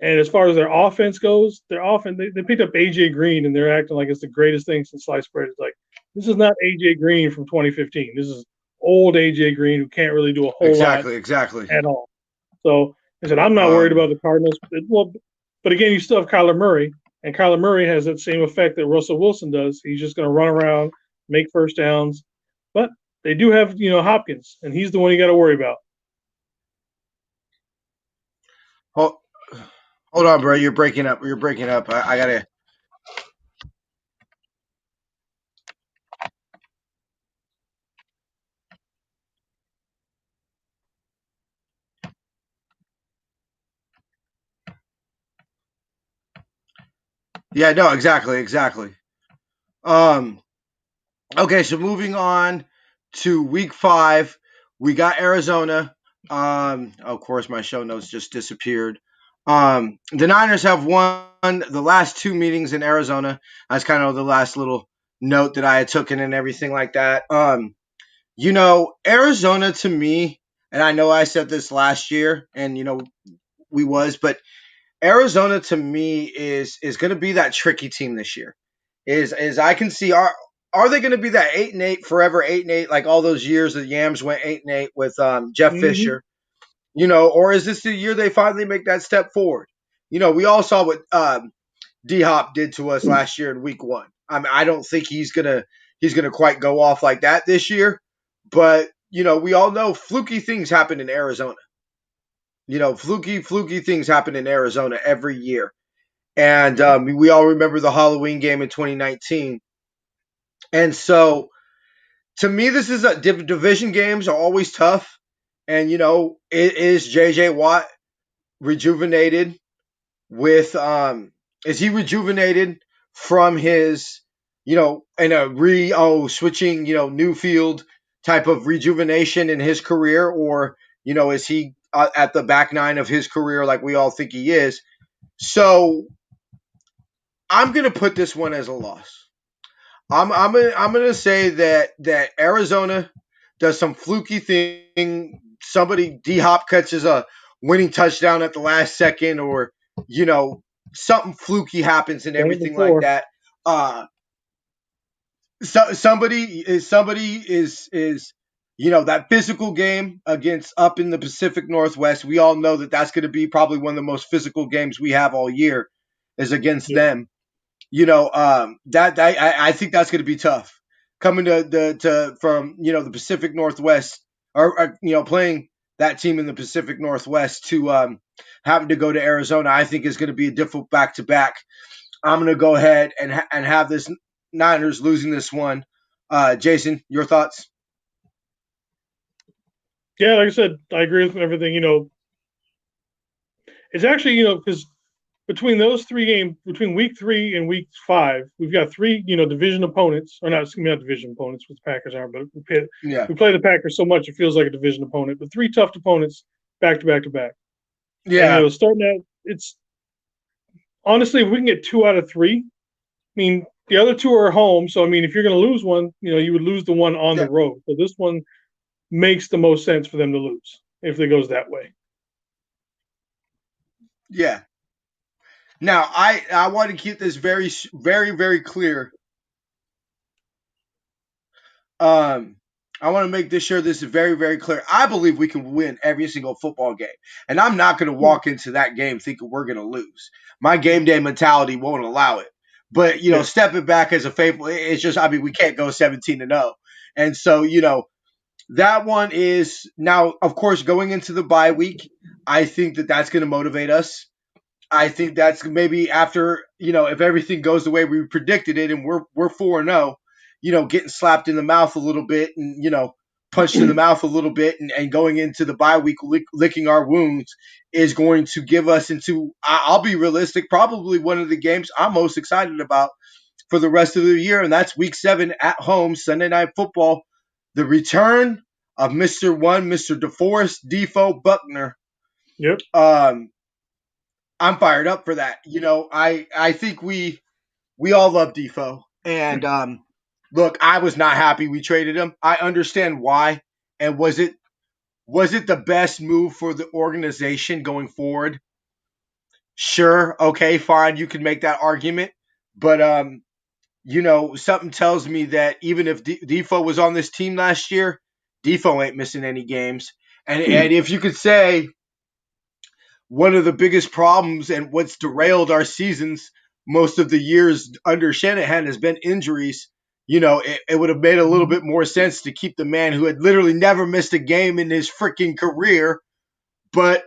And as far as their offense goes, their offense they picked up AJ Green and they're acting like it's the greatest thing since sliced bread. It's like this is not AJ Green from 2015. This is old AJ Green who can't really do a whole lot exactly, exactly. at all. So I said I'm not worried Um, about the Cardinals. Well, but again, you still have Kyler Murray, and Kyler Murray has that same effect that Russell Wilson does. He's just going to run around, make first downs. But they do have Hopkins, and he's the one you got to worry about. hold, hold on, bro. You're breaking up. You're breaking up. I gotta. Yeah, no, exactly, exactly. Um, okay, so moving on to week 5, we got Arizona. Of course, my show notes just disappeared. The Niners have won the last 2 meetings in Arizona. That's kind of the last little note that I had taken and everything like that. Arizona to me, and I know I said this last year, and we was, but Arizona to me is going to be that tricky team this year. Is I can see are they going to be that 8-8 forever 8-8 like all those years that Yams went 8-8 with Jeff Mm-hmm. Fisher, or is this the year they finally make that step forward? We all saw what D Hop did to us last year in week 1. I mean, I don't think he's gonna quite go off like that this year, but we all know fluky things happen in Arizona. Fluky things happen in Arizona every year. And Yep. we all remember the Halloween game in 2019. And so, to me, this is a division games are always tough. And it is JJ Watt rejuvenated with is he rejuvenated from his in a switching new field type of rejuvenation in his career, or is he at the back nine of his career like we all think he is? So I'm gonna put this one as a loss. I'm gonna say that Arizona does some fluky thing. Somebody D Hop catches a winning touchdown at the last second, or you know something fluky happens and Done it everything like before. that. Uh, somebody is that physical game against up in the Pacific Northwest. We all know that that's going to be probably one of the most physical games we have all year is against Yep. them. I think that's going to be tough coming to from the Pacific Northwest, or playing that team in the Pacific Northwest to having to go to Arizona. I think is going to be a difficult back to back. I'm going to go ahead and have this Niners losing this one. Jason, your thoughts? Yeah, like I said, I agree with everything. It's actually because between those 3 games, between week 3 and week 5, we've got 3 division opponents, or not, excuse me, not division opponents, which the Packers aren't, but Yeah, we play the Packers so much it feels like a division opponent. But 3 tough opponents back to back to back, and yeah, starting out, it's honestly if we can get 2 out of 3. I mean, the other 2 are home, so I mean, if you're going to lose one, you would lose the one on yeah, the road. So this one makes the most sense for them to lose if it goes that way. yeah. Now, I want to keep this very, very, very clear. Um, I want to make this sure this is very, very clear. I believe we can win every single football game, and I'm not going to walk into that game thinking we're going to lose. My game day mentality won't allow it. But Yeah. stepping back as a faithful, it's just we can't go 17-0, and so That one is now, of course, going into the bye week. I think that that's going to motivate us. I think that's maybe after, if everything goes the way we predicted it, and we're 4-0, getting slapped in the mouth a little bit, and punched in the mouth a little bit, and going into the bye week licking our wounds is going to give us into. I'll be realistic, probably one of the games I'm most excited about for the rest of the year, and that's Week 7 at home, Sunday Night Football, the return of Mr. One, Mr. DeForest Defoe Buckner. Yep. I'm fired up for that. I think we all love Defoe, and look, I was not happy we traded him. I understand why, and was it the best move for the organization going forward? Sure, okay, fine, you can make that argument, but something tells me that even if Defoe was on this team last year, Defoe ain't missing any games, and if you could say one of the biggest problems and what's derailed our seasons most of the years under Shanahan has been injuries. It would have made a little bit more sense to keep the man who had literally never missed a game in his freaking career. But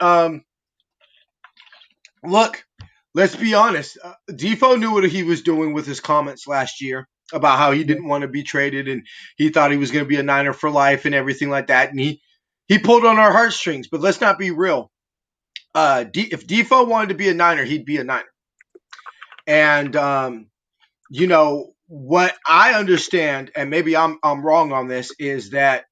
look, let's be honest. Defoe knew what he was doing with his comments last year about how he didn't want to be traded and he thought he was going to be a Niner for life and everything like that. And he pulled on our heartstrings. But let's not be real. If Defoe wanted to be a Niner, he'd be a Niner. And what I understand, and maybe I'm wrong on this, is that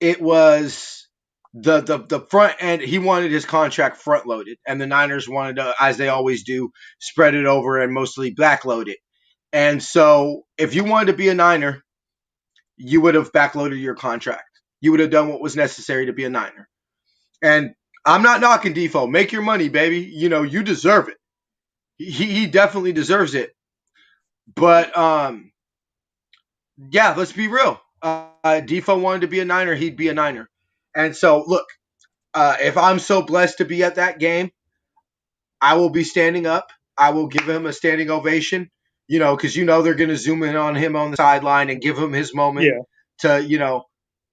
it was the front end. He wanted his contract front loaded, and the Niners wanted to, as they always do, spread it over and mostly backload it. And so, if you wanted to be a Niner, you would have backloaded your contract. You would have done what was necessary to be a Niner. And I'm not knocking Defoe. Make your money, baby. You deserve it. He definitely deserves it. But yeah, let's be real. Defoe wanted to be a Niner, he'd be a Niner. And so, look, if I'm so blessed to be at that game, I will be standing up. I will give him a standing ovation, because they're going to zoom in on him on the sideline and give him his moment to,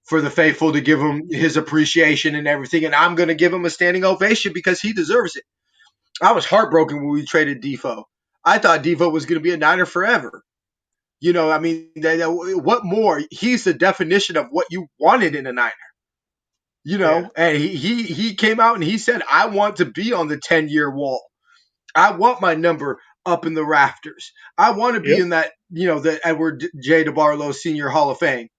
for the faithful to give him his appreciation and everything. And I'm going to give him a standing ovation because he deserves it. I was heartbroken when we traded Defoe. I thought Defoe was going to be a Niner forever. I mean, what more? He's the definition of what you wanted in a Niner. And he came out and he said, I want to be on the 10-year wall. I want my number up in the rafters. I want to be in that, the Edward J. DeBarlo Senior Hall of Fame.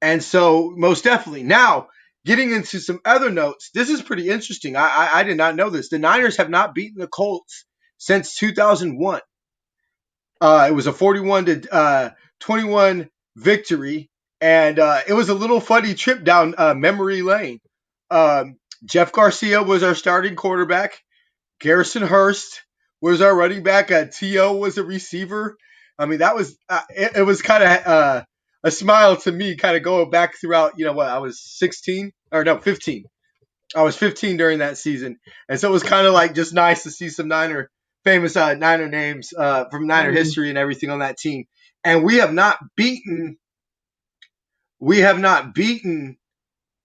And so, most definitely. Now, getting into some other notes, this is pretty interesting. I did not know this. The Niners have not beaten the Colts since 2001. It was a 41-21 victory, and it was a little funny trip down memory lane. Jeff Garcia was our starting quarterback. Garrison Hurst was our running back. T.O. was a receiver. I mean, that was it was kind of a smile to me, kind of going back throughout. I was 16 or no 15. I was 15 during that season, and so it was kind of like just nice to see some famous Niner names from Niner history and everything on that team. And we have not beaten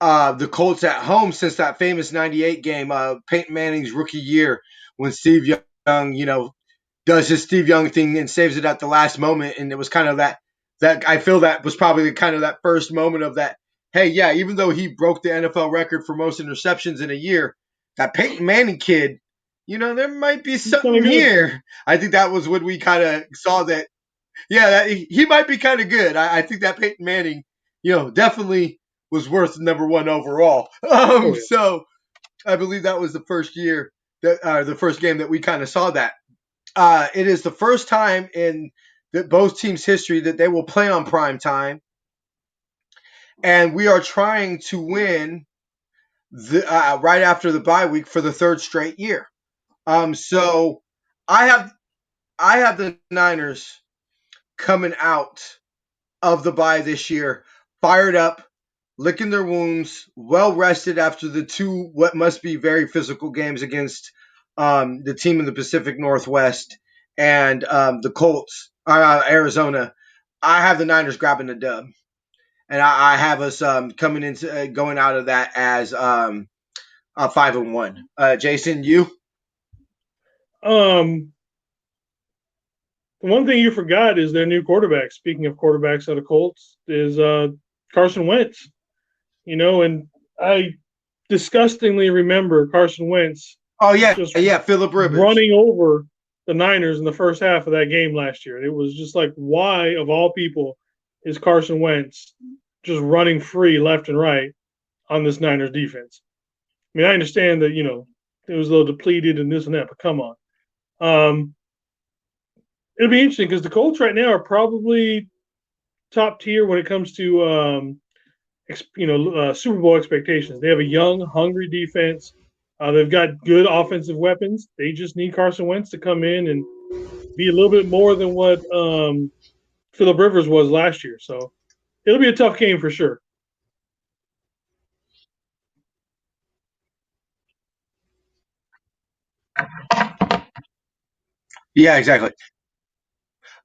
the Colts at home since that famous '98 game, Peyton Manning's rookie year, when Steve Young, does his Steve Young thing and saves it at the last moment. And it was kind of that I feel that was probably kind of that first moment of that. Hey, yeah, even though he broke the NFL record for most interceptions in a year, that Peyton Manning kid, there might be something here. I think that was when we kind of saw that, yeah, he might be kind of good. I think that Peyton Manning, definitely was worth number one overall. So I believe that was the first year the first game that we kind of saw that. It is the first time in both teams' history that they will play on prime time. And we are trying to win right after the bye week for the third straight year. So I have the Niners coming out of the bye this year, fired up, licking their wounds, well rested after the two what must be very physical games against the team in the Pacific Northwest and the Colts, Arizona. I have the Niners grabbing the dub. and I have us coming into going out of that as 5-1. Jason, you? Um, the one thing you forgot is their new quarterback. Speaking of quarterbacks out of Colts, is Carson Wentz. And I disgustingly remember Carson Wentz Oh yeah, just yeah, Philip Rivers. running over the Niners in the first half of that game last year. It was just like, why, of all people, is Carson Wentz just running free left and right on this Niners defense? I mean, I understand that, it was a little depleted and this and that, but come on. It'll be interesting because the Colts right now are probably top tier when it comes to Super Bowl expectations. They have a young, hungry defense. They've got good offensive weapons. They just need Carson Wentz to come in and be a little bit more than what Philip Rivers was last year. So it'll be a tough game for sure. Yeah, exactly.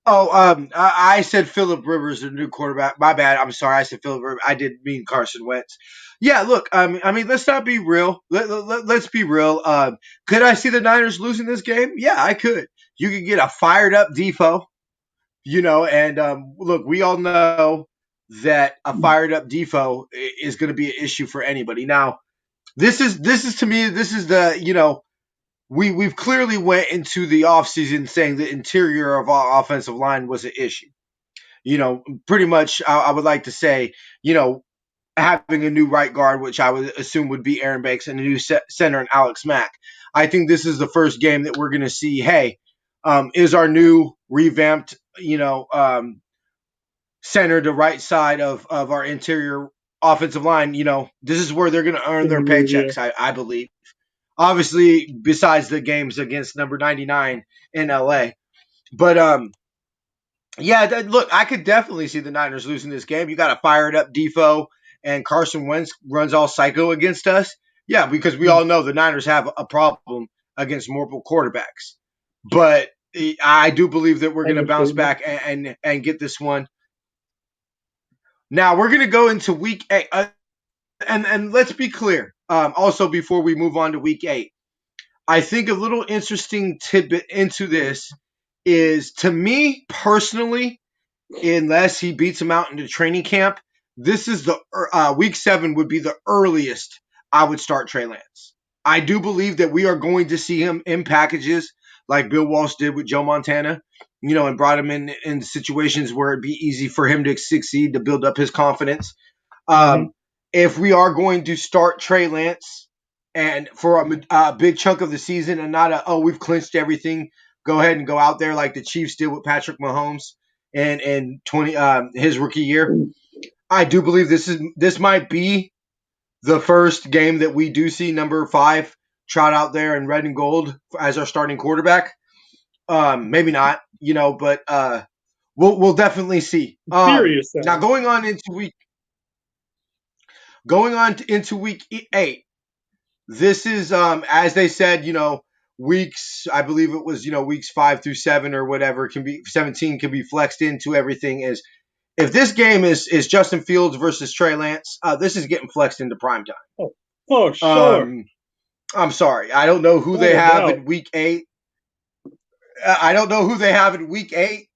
Oh, I said Philip Rivers, the new quarterback. My bad. I'm sorry. I said Philip Rivers. I didn't mean Carson Wentz. Yeah, look. I mean, let's not be real. Let's be real. Could I see the Niners losing this game? Yeah, I could. You could get a fired up Defoe, and look, we all know that a fired up Defoe is going to be an issue for anybody. Now, this is to me, this is the we've clearly went into the offseason saying the interior of our offensive line was an issue. Pretty much I would like to say, having a new right guard, which I would assume would be Aaron Banks, and a new center in Alex Mack. I think this is the first game that we're going to see, hey, is our new revamped, center the right side of our interior offensive line. This is where they're going to earn their Yeah. paychecks, I believe. Obviously, besides the games against number 99 in LA. But yeah, look, I could definitely see the Niners losing this game. You got a fired up Defoe, and Carson Wentz runs all psycho against us. Yeah, because we all know the Niners have a problem against multiple quarterbacks. But I do believe that we're going to bounce Understatement. back and get this one. Now we're going to go into week 8, and let's be clear. Also, before we move on to week 8, I think a little interesting tidbit into this is, to me personally, unless he beats him out into training camp, this is the week 7 would be the earliest I would start Trey Lance. I do believe that we are going to see him in packages like Bill Walsh did with Joe Montana, and brought him in situations where it'd be easy for him to succeed, to build up his confidence. Mm-hmm. If we are going to start Trey Lance and for a big chunk of the season, and not we've clinched everything, go ahead and go out there like the Chiefs did with Patrick Mahomes and 20 his rookie year. I do believe this might be the first game that we do see number 5 trot out there in red and gold as our starting quarterback. Maybe not, but we'll definitely see. Serious Now sound. going on into week 8. This is as they said, weeks, I believe it was, weeks 5 through 7 or whatever, can be 17, can be flexed into everything. Is if this game is Justin Fields versus Trey Lance, this is getting flexed into prime Oh, oh, time. sure. I'm sorry, I don't know who they Without a have doubt. in week 8. I don't know who they have in week 8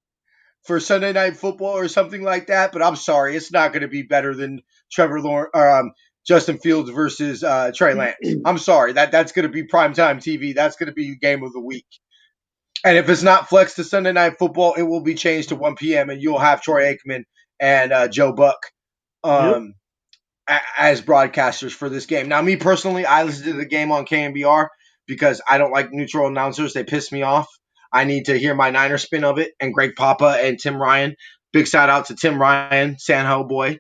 for Sunday Night Football or something like that. But I'm sorry, it's not going to be better than Trevor Lawrence or Justin Fields versus Trey Lance. I'm sorry, that's going to be primetime TV. That's going to be game of the week. And if it's not flexed to Sunday Night Football, it will be changed to 1 p.m. and you'll have Troy Aikman and Joe Buck Yep. um, as broadcasters for this game. Now, me personally, I listen to the game on KNBR because I don't like neutral announcers. They piss me off. I need to hear my Niner spin of it. And Greg Papa and Tim Ryan. Big shout out to Tim Ryan, Sanho boy,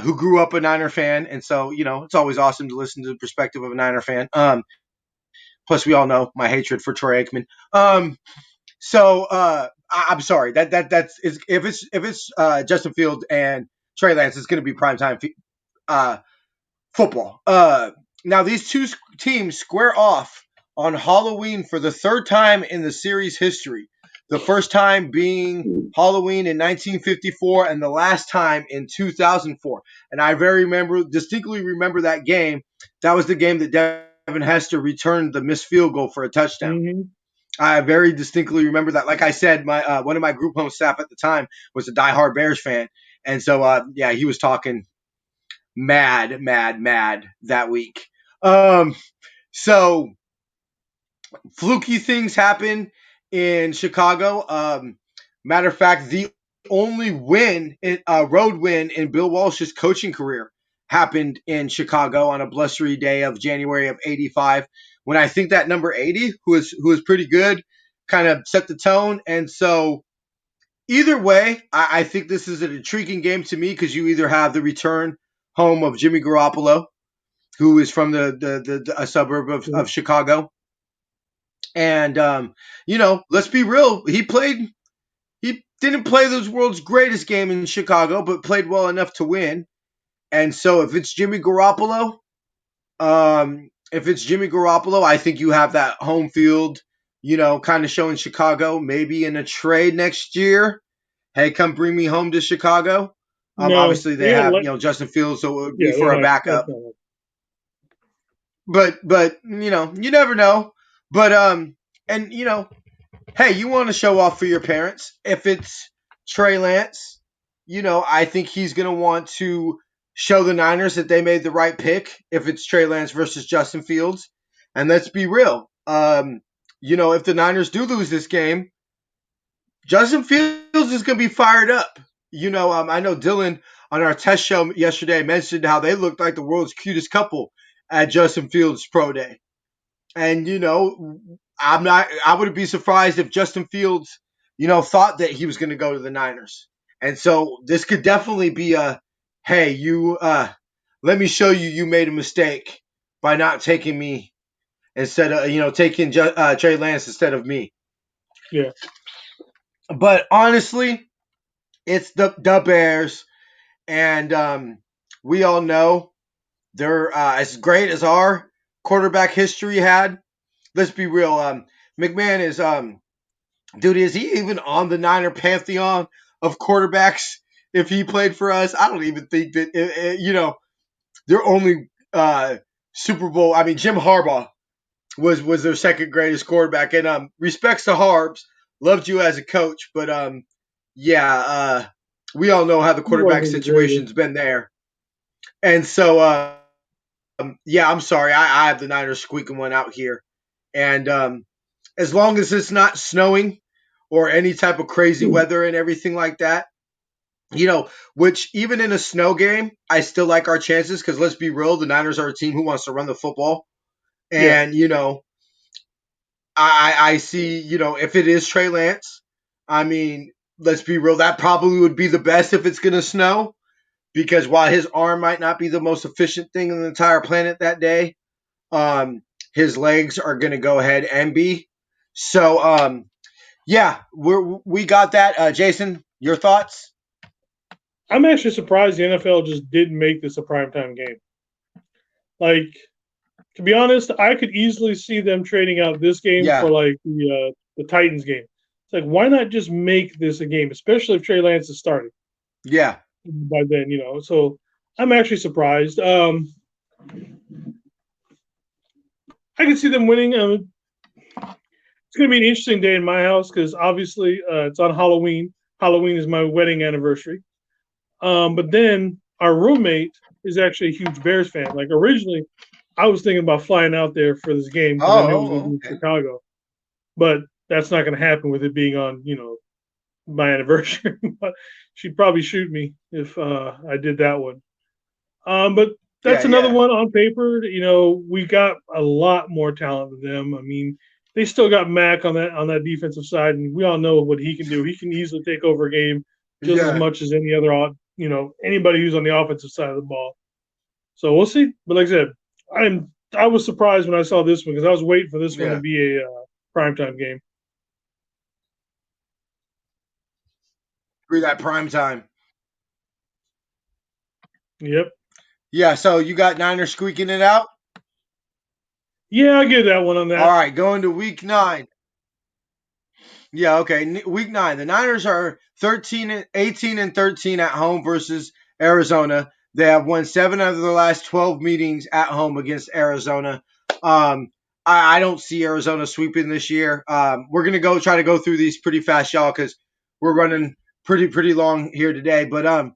who grew up a Niner fan. And so, it's always awesome to listen to the perspective of a Niner fan. Plus, we all know my hatred for Troy Aikman. I'm sorry that's if it's Justin Field and Trey Lance, it's going to be primetime uh, football. Now these two teams square off on Halloween for the third time in the series history. The first time being Halloween in 1954 and the last time in 2004. And I distinctly remember that game. That was the game that Devin Hester returned the missed field goal for a touchdown. Mm-hmm. I very distinctly remember that. Like I said, my one of my group home staff at the time was a diehard Bears fan, and so yeah, he was talking mad that week. So fluky things happen in Chicago. Matter of fact, the only road win in Bill Walsh's coaching career happened in Chicago on a blustery day of January of '85. When I think that number 80, who was pretty good, kind of set the tone. And so either way, I think this is an intriguing game to me because you either have the return home of Jimmy Garoppolo, who is from a suburb of Chicago. And let's be real. He didn't play the world's greatest game in Chicago, but played well enough to win. And so if it's Jimmy Garoppolo, I think you have that home field, kind of showing Chicago maybe in a trade next year. Hey, come bring me home to Chicago. No, obviously they have Justin Fields, so it would be for a backup. But you never know. But and hey, you want to show off for your parents. If it's Trey Lance, I think he's going to want to show the Niners that they made the right pick if it's Trey Lance versus Justin Fields. And let's be real. If the Niners do lose this game, Justin Fields is going to be fired up. I know Dylan on our test show yesterday mentioned how they looked like the world's cutest couple at Justin Fields' pro day. And, I wouldn't be surprised if Justin Fields, thought that he was going to go to the Niners. And so this could definitely be hey, let me show you made a mistake by not taking me instead of, taking Trey Lance instead of me. Yeah. But honestly, it's the Bears. And we all know they're as great as our quarterback history had. Let's be real. McMahon is dude, is he even on the Niner pantheon of quarterbacks? If he played for us, I don't even think that their only Super Bowl. I mean, Jim Harbaugh was their second greatest quarterback, and respects to Harbs, loved you as a coach, but we all know how the quarterback situation's been there, and so I'm sorry, I have the Niners squeaking one out here, and as long as it's not snowing or any type of crazy weather and everything like that, which even in a snow game, I still like our chances because let's be real, the Niners are a team who wants to run the football. And, I see, if it is Trey Lance, I mean, let's be real, that probably would be the best if it's going to snow because while his arm might not be the most efficient thing on the entire planet that day, his legs are going to go ahead and be. So, we got that. Jason, your thoughts? I'm actually surprised the NFL just didn't make this a primetime game. Like, to be honest, I could easily see them trading out this game for like the Titans game. It's like, why not just make this a game, especially if Trey Lance is starting? Yeah. By then, so I'm actually surprised. I can see them winning. It's going to be an interesting day in my house because obviously it's on Halloween. Halloween is my wedding anniversary. But then our roommate is actually a huge Bears fan. Like originally, I was thinking about flying out there for this game because I knew it was going to be in Chicago. But that's not going to happen with it being on, my anniversary. But she'd probably shoot me if I did that one. But that's another one on paper. We got a lot more talent than them. I mean, they still got Mac on that defensive side, and we all know what he can do. He can easily take over a game just as much as any other, anybody who's on the offensive side of the ball. So we'll see. But like I said, I was surprised when I saw this one because I was waiting for this one to be a primetime game. For that primetime. Yep. Yeah, so you got Niners squeaking it out? Yeah, I get that one on that. All right, going to week 9. Yeah, okay. Week 9. The Niners are 18 and 13 at home versus Arizona. They have won 7 out of their last 12 meetings at home against Arizona. I don't see Arizona sweeping this year. We're going to try to go through these pretty fast, y'all, because we're running pretty long here today. But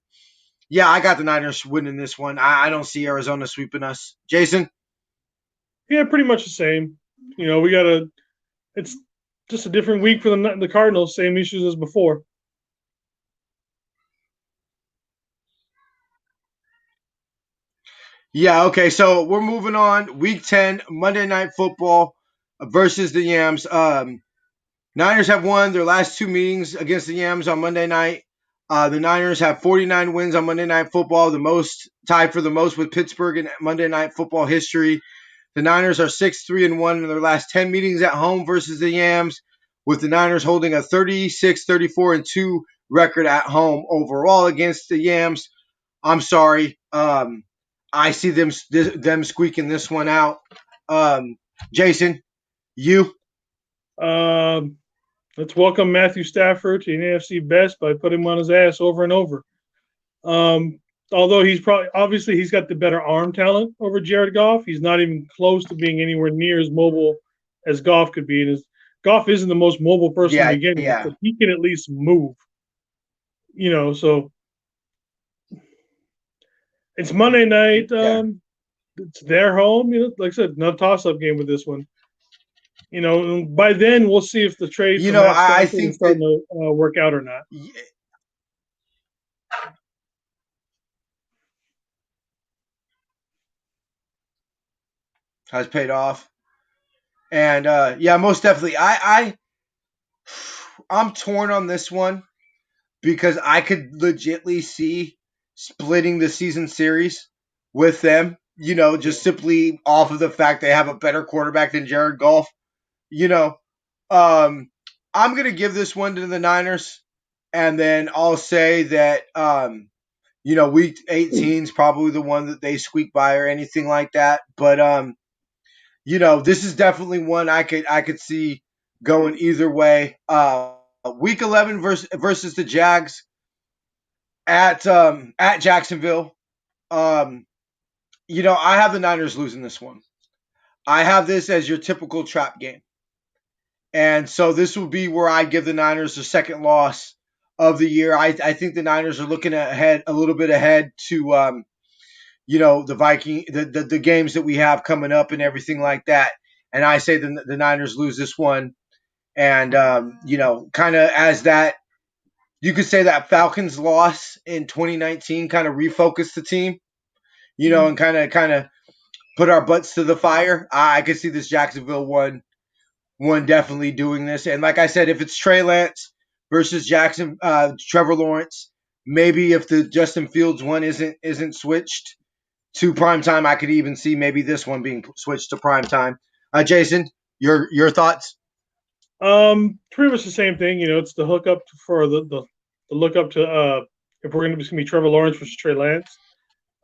yeah, I got the Niners winning this one. I don't see Arizona sweeping us. Jason? Yeah, pretty much the same. We got a. It's just a different week for the Cardinals. Same issues as before. Yeah, okay. So we're moving on. Week 10, Monday Night Football versus the Yams. Niners have won their last 2 meetings against the Yams on Monday night. The Niners have 49 wins on Monday Night Football, the most tied for the most with Pittsburgh in Monday Night Football history. The Niners are 6-3-1 in their last 10 meetings at home versus the Yams, with the Niners holding a 36-34-2 record at home overall against the Yams. I'm sorry. I see them squeaking this one out. Jason, you? Um, let's welcome Matthew Stafford to the NFC best by putting him on his ass over and over. Although obviously he's got the better arm talent over Jared Goff. He's not even close to being anywhere near as mobile as Goff could be. And Goff isn't the most mobile person to Yeah, begin with, yeah. but he can at least move. So it's Monday night. Yeah. It's their home. Like I said, no toss-up game with this one. By then we'll see if the trade for Matt I Stafford is think that starting to work out or not. has paid off. And yeah, most definitely. I'm torn on this one because I could legitly see splitting the season series with them. Just simply off of the fact they have a better quarterback than Jared Goff. You know, I'm gonna give this one to the Niners, and then I'll say that week 18 is probably the one that they squeak by or anything like that. But this is definitely one I could see going either way. Week 11 versus the Jags at Jacksonville. Um, I have the Niners losing this one. I have this as your typical trap game. And so this will be where I give the Niners the second loss of the year. I think the Niners are looking ahead a little bit ahead to the Viking the games that we have coming up and everything like that. And I say the Niners lose this one. And kind of as that you could say that Falcons loss in 2019 kind of refocused the team, and kind of put our butts to the fire. I could see this Jacksonville one definitely doing this. And like I said, if it's Trey Lance versus Trevor Lawrence, maybe if the Justin Fields one isn't switched to prime time, I could even see maybe this one being switched to prime time. Jason, your thoughts? Pretty much the same thing. It's the hookup for the look up to if we're going to be Trevor Lawrence versus Trey Lance.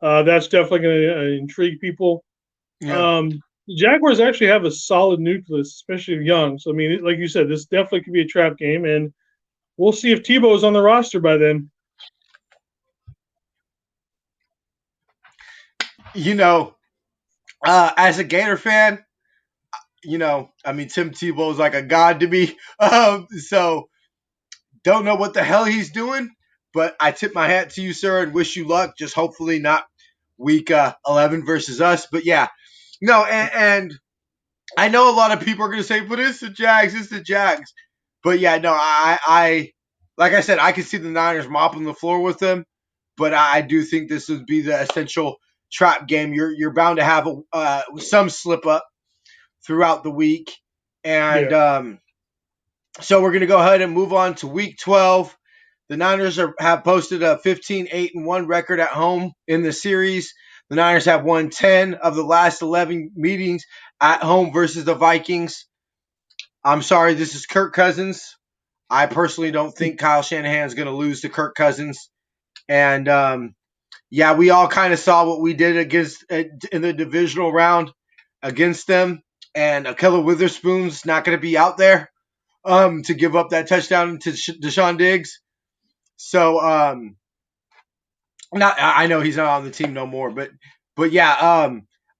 That's definitely going to intrigue people. Yeah. Jaguars actually have a solid nucleus, especially young. So I mean, like you said, this definitely could be a trap game, and we'll see if Tebow is on the roster by then. As a Gator fan, I mean, Tim Tebow is like a god to me. So don't know what the hell he's doing, but I tip my hat to you, sir, and wish you luck. Just hopefully not week 11 versus us. But yeah, no, and I know a lot of people are going to say, but it's the Jags, it's the Jags. But yeah, no, I like I said, I could see the Niners mopping the floor with them, but I do think this would be the essential trap game. You're bound to have some slip up throughout the week, and Yeah. so we're going to go ahead and move on to week 12. The Niners have posted a 15-8-1 record at home in the series. The Niners have won 10 of the last 11 meetings at home versus the Vikings. I'm sorry, this is Kirk Cousins. I personally don't think Kyle Shanahan is going to lose to Kirk Cousins. And yeah, we all kind of saw what we did against in the divisional round against them. And Ahkello Witherspoon's not going to be out there. to give up that touchdown to Deshaun Diggs. So not I know he's not on the team no more, but yeah,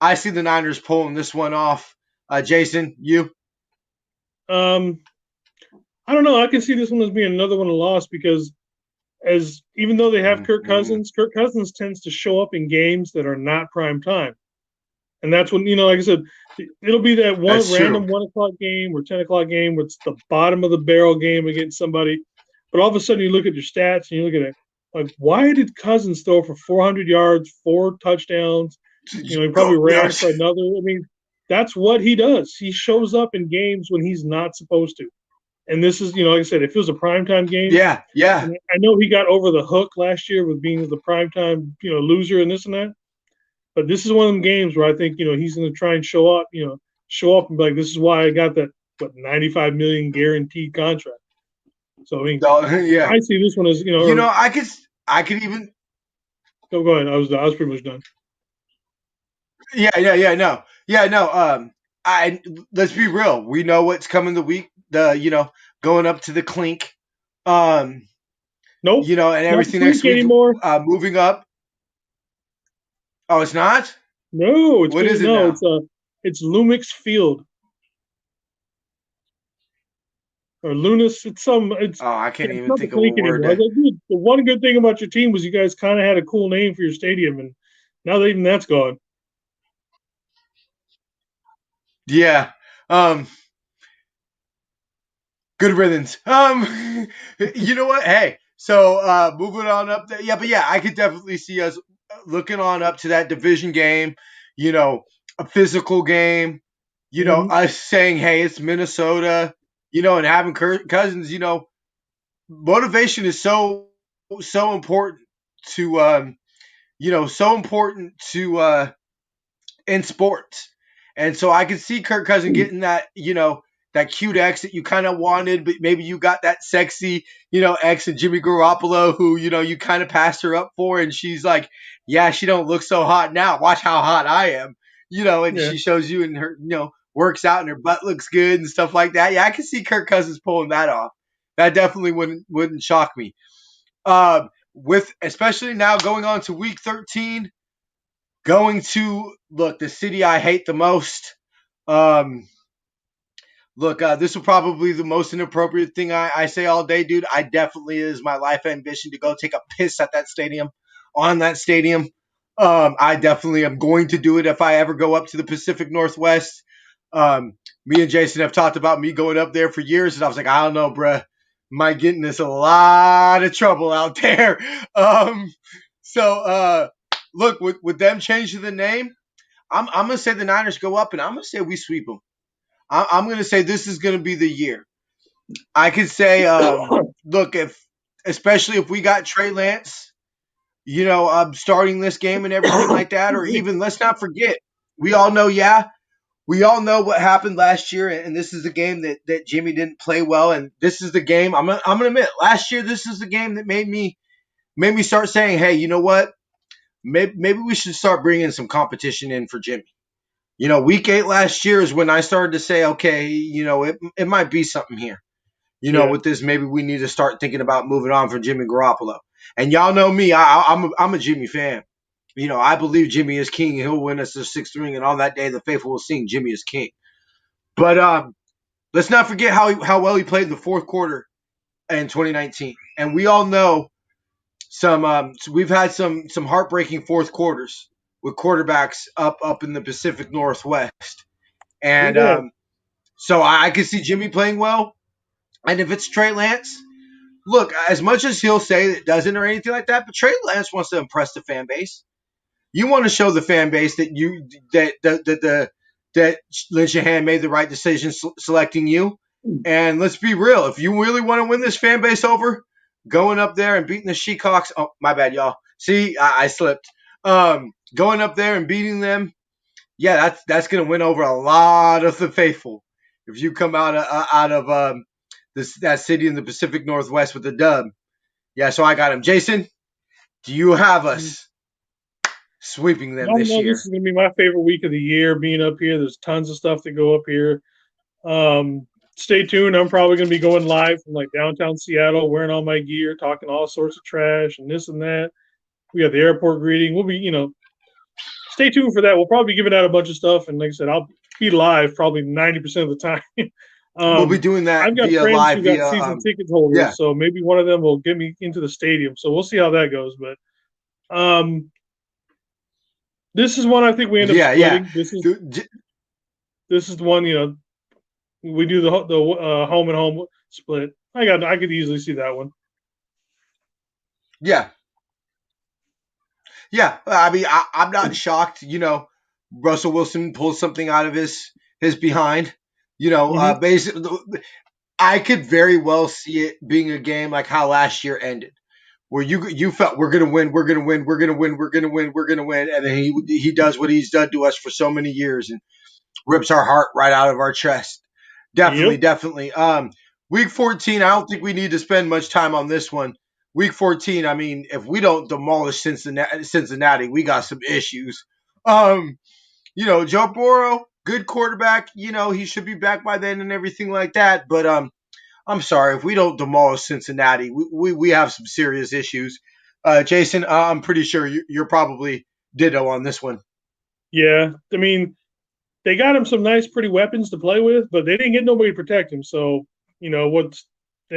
I see the Niners pulling this one off. Jason, you? Um, I don't know. I can see this one as being another one a loss because as even though they have Mm-hmm. Kirk Cousins tends to show up in games that are not prime time. And that's when, like I said, it'll be that one That's random true. 1 o'clock game or 10 o'clock game where it's the bottom of the barrel game against somebody. But all of a sudden you look at your stats and you look at it like, why did Cousins throw for 400 yards, 4 touchdowns? He probably Go ran for another. I mean, that's what he does. He shows up in games when he's not supposed to. And this is, like I said, if it was a primetime game, yeah, yeah. and I know he got over the hook last year with being the primetime, loser and this and that. But this is one of them games where I think he's going to try and show up and be like, this is why I got that 95 million guaranteed contract. So I mean, Yeah. I see this one as or I could even. go ahead. I was pretty much done. No. I let's be real. We know what's coming the week. Going up to the clink. Um, Nope, and not the everything next Clink week. anymore. Moving up. Oh, it's not. No, What is it now? it's Lumix Field or Lunas. It's Oh, I can't it's even not the think of a Clink word. anymore. I was like, dude, the one good thing about your team was you guys kind of had a cool name for your stadium, and now that even that's gone. Yeah. Good riddance. You know what? Hey, so moving on up there. Yeah, but yeah, I could definitely see us looking on up to that division game. A physical game. Mm-hmm. Us saying, "Hey, it's Minnesota." And having Cousins. Motivation is so important to so important to in sports. And so I could see Kirk Cousins getting that cute ex that you kind of wanted, but maybe you got that sexy, ex of Jimmy Garoppolo who, you kind of passed her up for, and she's like, yeah, she don't look so hot now. Watch how hot I am. And Yeah. she shows you and her, works out and her butt looks good and stuff like that. Yeah, I can see Kirk Cousins pulling that off. That definitely wouldn't shock me. With especially now going on to week 13, going to look the city I hate the most. Um, Look, this will probably be the most inappropriate thing I say all day, dude. I definitely is my life ambition to go take a piss at that stadium, on that stadium. I definitely am going to do it if I ever go up to the Pacific Northwest. Me and Jason have talked about me going up there for years, and I was like, I don't know, bruh. Might get in this a lot of trouble out there. Look, with them changing the name, I'm gonna say the Niners go up, and I'm gonna say we sweep them. I'm gonna say this is gonna be the year. I could say, look, especially if we got Trey Lance, starting this game and everything like that, or even let's not forget, we all know, we all know what happened last year, and this is the game that Jimmy didn't play well, and this is the game. I'm gonna admit, last year this is the game that made me start saying, hey, you know what? Maybe we should start bringing some competition in for Jimmy. Week 8 last year is when I started to say, okay, it might be something here. Yeah. With this, maybe we need to start thinking about moving on from Jimmy Garoppolo. And y'all know me, I'm a Jimmy fan. I believe Jimmy is king. He'll win us the sixth ring, and on that day, the faithful will sing Jimmy is king. But let's not forget how well he played in the fourth quarter in 2019. And we all know we've had some heartbreaking fourth quarters with quarterbacks up in the Pacific Northwest. And Yeah. so I can see Jimmy playing well. And if it's Trey Lance, look, as much as he'll say it doesn't or anything like that, but Trey Lance wants to impress the fan base. You want to show the fan base that Lynn Shahan made the right decision selecting you. And let's be real, if you really want to win this fan base over, going up there and beating the Sheekhawks. Oh, my bad, y'all. See, I slipped. Going up there and beating them, yeah, that's gonna win over a lot of the faithful. If you come out of that city in the Pacific Northwest with the dub, yeah. So I got him. Jason, do you have us sweeping them No, this no, this year? is gonna be my favorite week of the year. Being up here, there's tons of stuff to go up here. stay tuned. I'm probably going to be going live from like downtown Seattle, wearing all my gear, talking all sorts of trash and this and that. We got the airport greeting. We'll be, stay tuned for that. We'll probably be giving out a bunch of stuff, and like I said, I'll be live probably 90% of the time. We'll be doing that I've got via friends live who got via season ticket yeah. holders, so maybe one of them will get me into the stadium. So we'll see how that goes. But this is one I think we end up Yeah. splitting. This is the one, we do the home and home split. I could easily see that one. Yeah. Yeah. I mean, I'm not shocked. Russell Wilson pulls something out of his behind. Basically, I could very well see it being a game like how last year ended, where you felt we're gonna win, we're gonna win, we're gonna win, we're gonna win, we're gonna win, and then he does what he's done to us for so many years and rips our heart right out of our chest. Definitely, Yep. definitely. Week 14, I don't think we need to spend much time on this one. Week 14, I mean, if we don't demolish Cincinnati, we got some issues. Joe Burrow, good quarterback. He should be back by then and everything like that. But I'm sorry, if we don't demolish Cincinnati, we have some serious issues. Jason, I'm pretty sure you're probably ditto on this one. Yeah. I mean, they got him some nice, pretty weapons to play with, but they didn't get nobody to protect him. So, they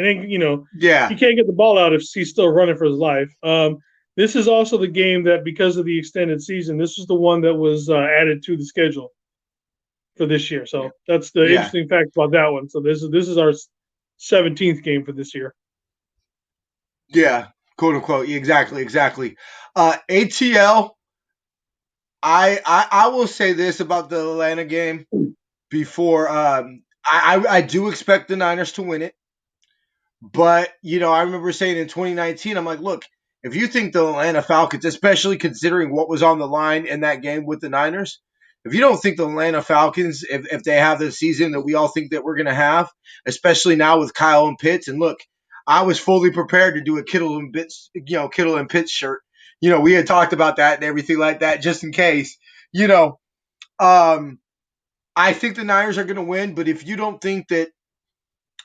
didn't, he Yeah, can't get the ball out if he's still running for his life. This is also the game that, because of the extended season, this is the one that was added to the schedule for this year. So that's the yeah, interesting fact about that one. So this is our 17th game for this year. yeah, quote unquote. Exactly, exactly. ATL. I will say this about the Atlanta game before. I do expect the Niners to win it. But, I remember saying in 2019, I'm like, look, if you think the Atlanta Falcons, especially considering what was on the line in that game with the Niners, if you don't think the Atlanta Falcons, if they have the season that we all think that we're going to have, especially now with Kyle and Pitts, and look, I was fully prepared to do a Kittle and Pitts shirt. We had talked about that and everything like that just in case. You know, um, I think the Niners are going to win, but if you don't think that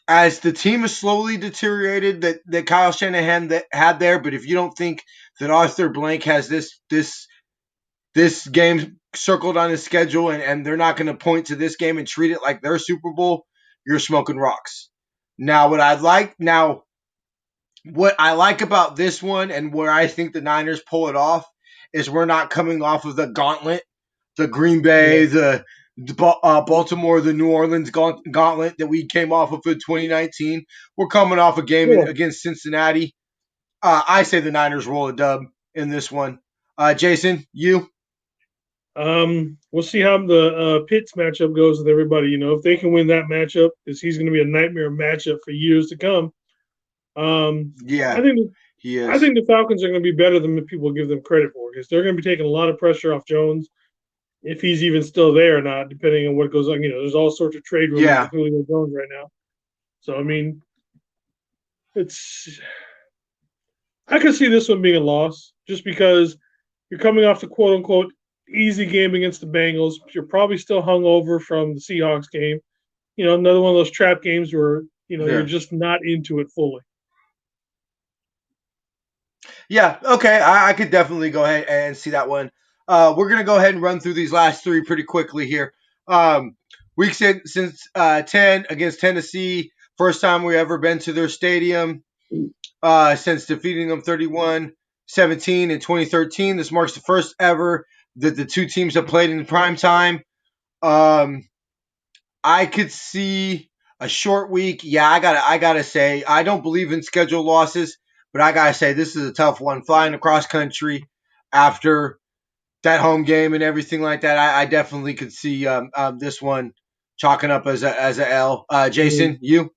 as the team has slowly deteriorated that Kyle Shanahan had there, but if you don't think that Arthur Blank has this game circled on his schedule and they're not going to point to this game and treat it like their Super Bowl, you're smoking rocks. Now, what I like about this one and where I think the Niners pull it off is we're not coming off of the gauntlet, the Green Bay, Yeah. the Baltimore, the New Orleans gauntlet that we came off of in 2019. We're coming off a game Cool. against Cincinnati. I say the Niners roll a dub in this one. Jason, you? We'll see how the Pitts matchup goes with everybody. If they can win that matchup, because he's going to be a nightmare matchup for years to come. I Yeah, think he I is. think the Falcons are going to be better than people give them credit for, because they're going to be taking a lot of pressure off Jones, if he's even still there or not, depending on what goes on. There's all sorts of trade rumors Yeah, with Julio Jones right now. So I mean, it's I could see this one being a loss, just because you're coming off the quote unquote easy game against the Bengals. You're probably still hung over from the Seahawks game. Another one of those trap games where you're yeah, just not into it fully. yeah. Okay, I could definitely go ahead and see that one. We're gonna go ahead and run through these last three pretty quickly here. Week since 10 against Tennessee, first time we ever been to their stadium. Since defeating them 31-17 in 2013. This marks the first ever that the two teams have played in prime time. Um, I could see a short week. Yeah, I gotta say I don't believe in schedule losses, but I gotta say this is a tough one. Flying across country after that home game and everything like that, I definitely could see this one chalking up as a L. Jason, you?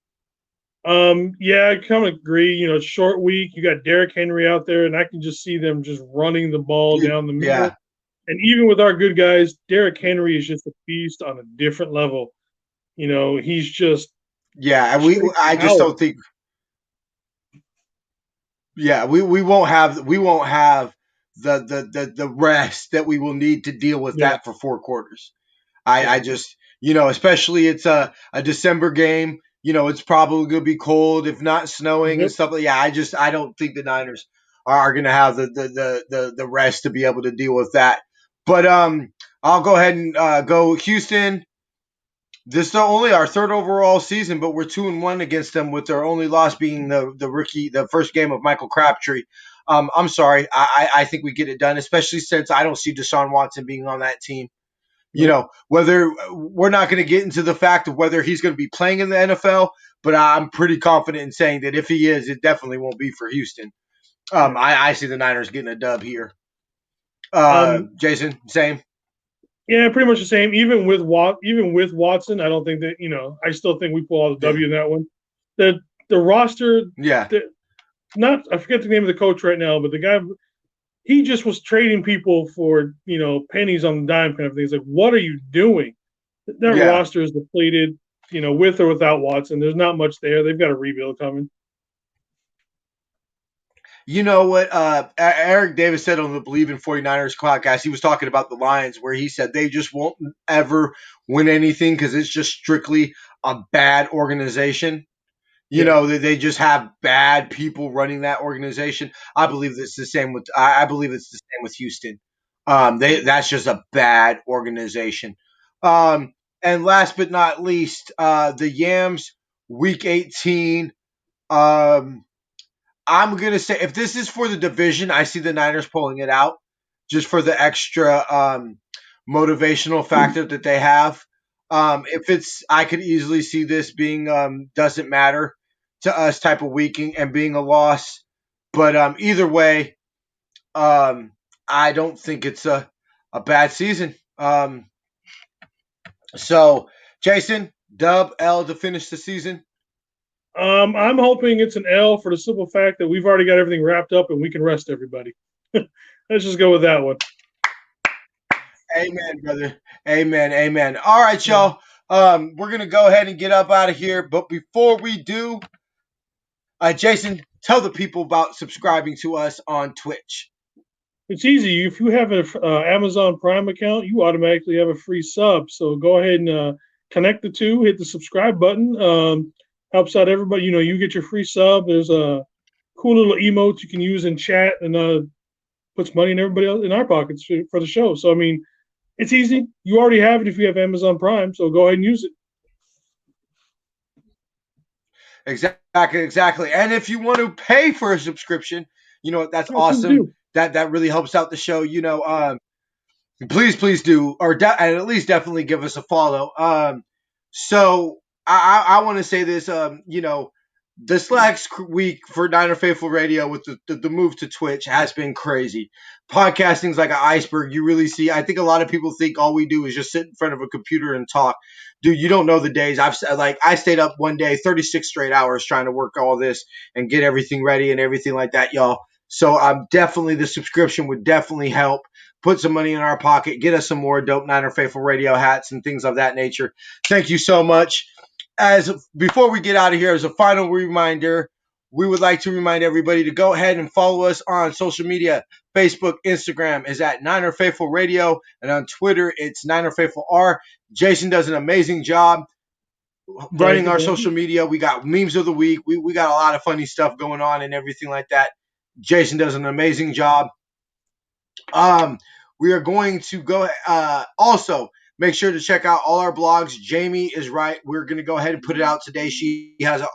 Yeah, I kind of agree. Short week. You got Derrick Henry out there, and I can just see them just running the ball down the Yeah, middle. And even with our good guys, Derrick Henry is just a beast on a different level. He's just yeah, and straight I just power. don't think. Yeah, we won't have the rest that we will need to deal with Yeah, that for 4 quarters. I yeah, just especially it's a December game. It's probably going to be cold, if not snowing and Yep. stuff. Yeah, I don't think the Niners are going to have the rest to be able to deal with that. But I'll go ahead and go Houston. This is only our third overall season, but we're 2-1 against them, with their only loss being the first game of Michael Crabtree. I'm sorry, I think we get it done, especially since I don't see Deshaun Watson being on that team. Nope. Whether we're not going to get into the fact of whether he's going to be playing in the NFL, but I'm pretty confident in saying that if he is, it definitely won't be for Houston. Yeah. I see the Niners getting a dub here. Um, Jason, same. yeah, pretty much the same. Even with Watson, I don't think that I still think we pull out the Yeah. W in that one. The roster, Yeah. not I forget the name of the coach right now, but the guy he just was trading people for pennies on the dime kind of thing. It's like, what are you doing? That Yeah. roster is depleted. With or without Watson, there's not much there. They've got a rebuild coming. You know what Eric Davis said on the Believe in 49ers podcast? He was talking about the Lions, where he said they just won't ever win anything because it's just strictly a bad organization. Yeah. They just have bad people running that organization. I believe it's the same with I believe it's the same with Houston. That's just a bad organization. And last but not least, the Yams, week 18. Um, I'm gonna say, if this is for the division, I see the Niners pulling it out just for the extra motivational factor that they have. If it's, I could easily see this being doesn't matter to us type of week and being a loss. But either way, I don't think it's a bad season. So, Jason, dub L to finish the season. I'm hoping it's an L for the simple fact that we've already got everything wrapped up and we can rest everybody. Let's just go with that one. Amen, brother. Amen. Amen. All right, Yeah. y'all. We're gonna go ahead and get up out of here. But before we do, Jason, tell the people about subscribing to us on Twitch. It's easy. If you have an Amazon Prime account, you automatically have a free sub. So go ahead and connect the two, hit the subscribe button. Helps out everybody. You get your free sub. There's a cool little emote you can use in chat and puts money in everybody else in our pockets for the show. So, I mean, it's easy. You already have it if you have Amazon Prime. So go ahead and use it. Exactly. And if you want to pay for a subscription, that's Yeah, please awesome. do. That really helps out the show. Please do, and at least definitely give us a follow. So I want to say this. This last week for Niner Faithful Radio with the move to Twitch has been crazy. Podcasting's like an iceberg. You really see. I think a lot of people think all we do is just sit in front of a computer and talk. Dude, you don't know the days. I stayed up one day, 36 straight hours trying to work all this and get everything ready and everything like that, y'all. So definitely the subscription would definitely help. Put some money in our pocket, get us some more dope Niner Faithful Radio hats and things of that nature. Thank you so much. As before we get out of here, as a final reminder, we would like to remind everybody to go ahead and follow us on social media. Facebook, Instagram is at Niner Faithful Radio, and on Twitter it's Niner Faithful R. Jason does an amazing job running our Thank social you. media. We got memes of the week. We got a lot of funny stuff going on and everything like that. Jason does an amazing job. Um, we are going to go also make sure to check out all our blogs. Jamie is right. We're going to go ahead and put it out today. She has a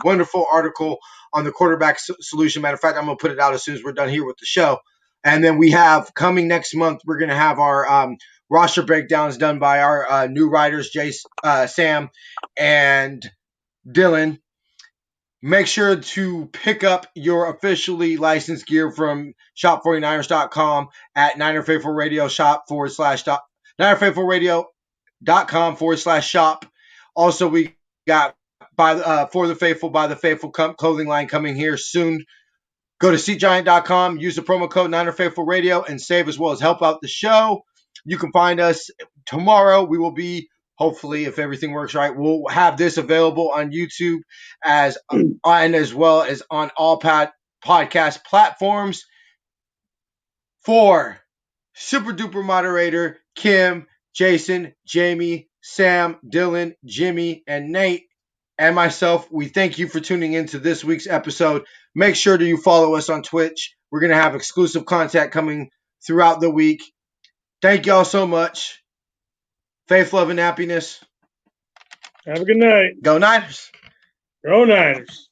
wonderful article on the quarterback solution. Matter of fact, I'm going to put it out as soon as we're done here with the show. And then we have coming next month, we're going to have our roster breakdowns done by our new writers, Sam, and Dylan. Make sure to pick up your officially licensed gear from shop49ers.com at Niner Faithful Radio shop Niner Faithful Radio.com /shop. Also, we got For the Faithful by the Faithful clothing line coming here soon. Go to SeatGiant.com, use the promo code Niner Faithful Radio, and save as well as help out the show. You can find us tomorrow. We will be, hopefully, if everything works right, we'll have this available on YouTube and as well as on all podcast platforms. For super duper moderator Kim, Jason, Jamie, Sam, Dylan, Jimmy, and Nate, and myself, we thank you for tuning into this week's episode. Make sure that you follow us on Twitch. We're going to have exclusive content coming throughout the week. Thank y'all so much. Faith, love, and happiness. Have a good night. Go Niners. Go Niners.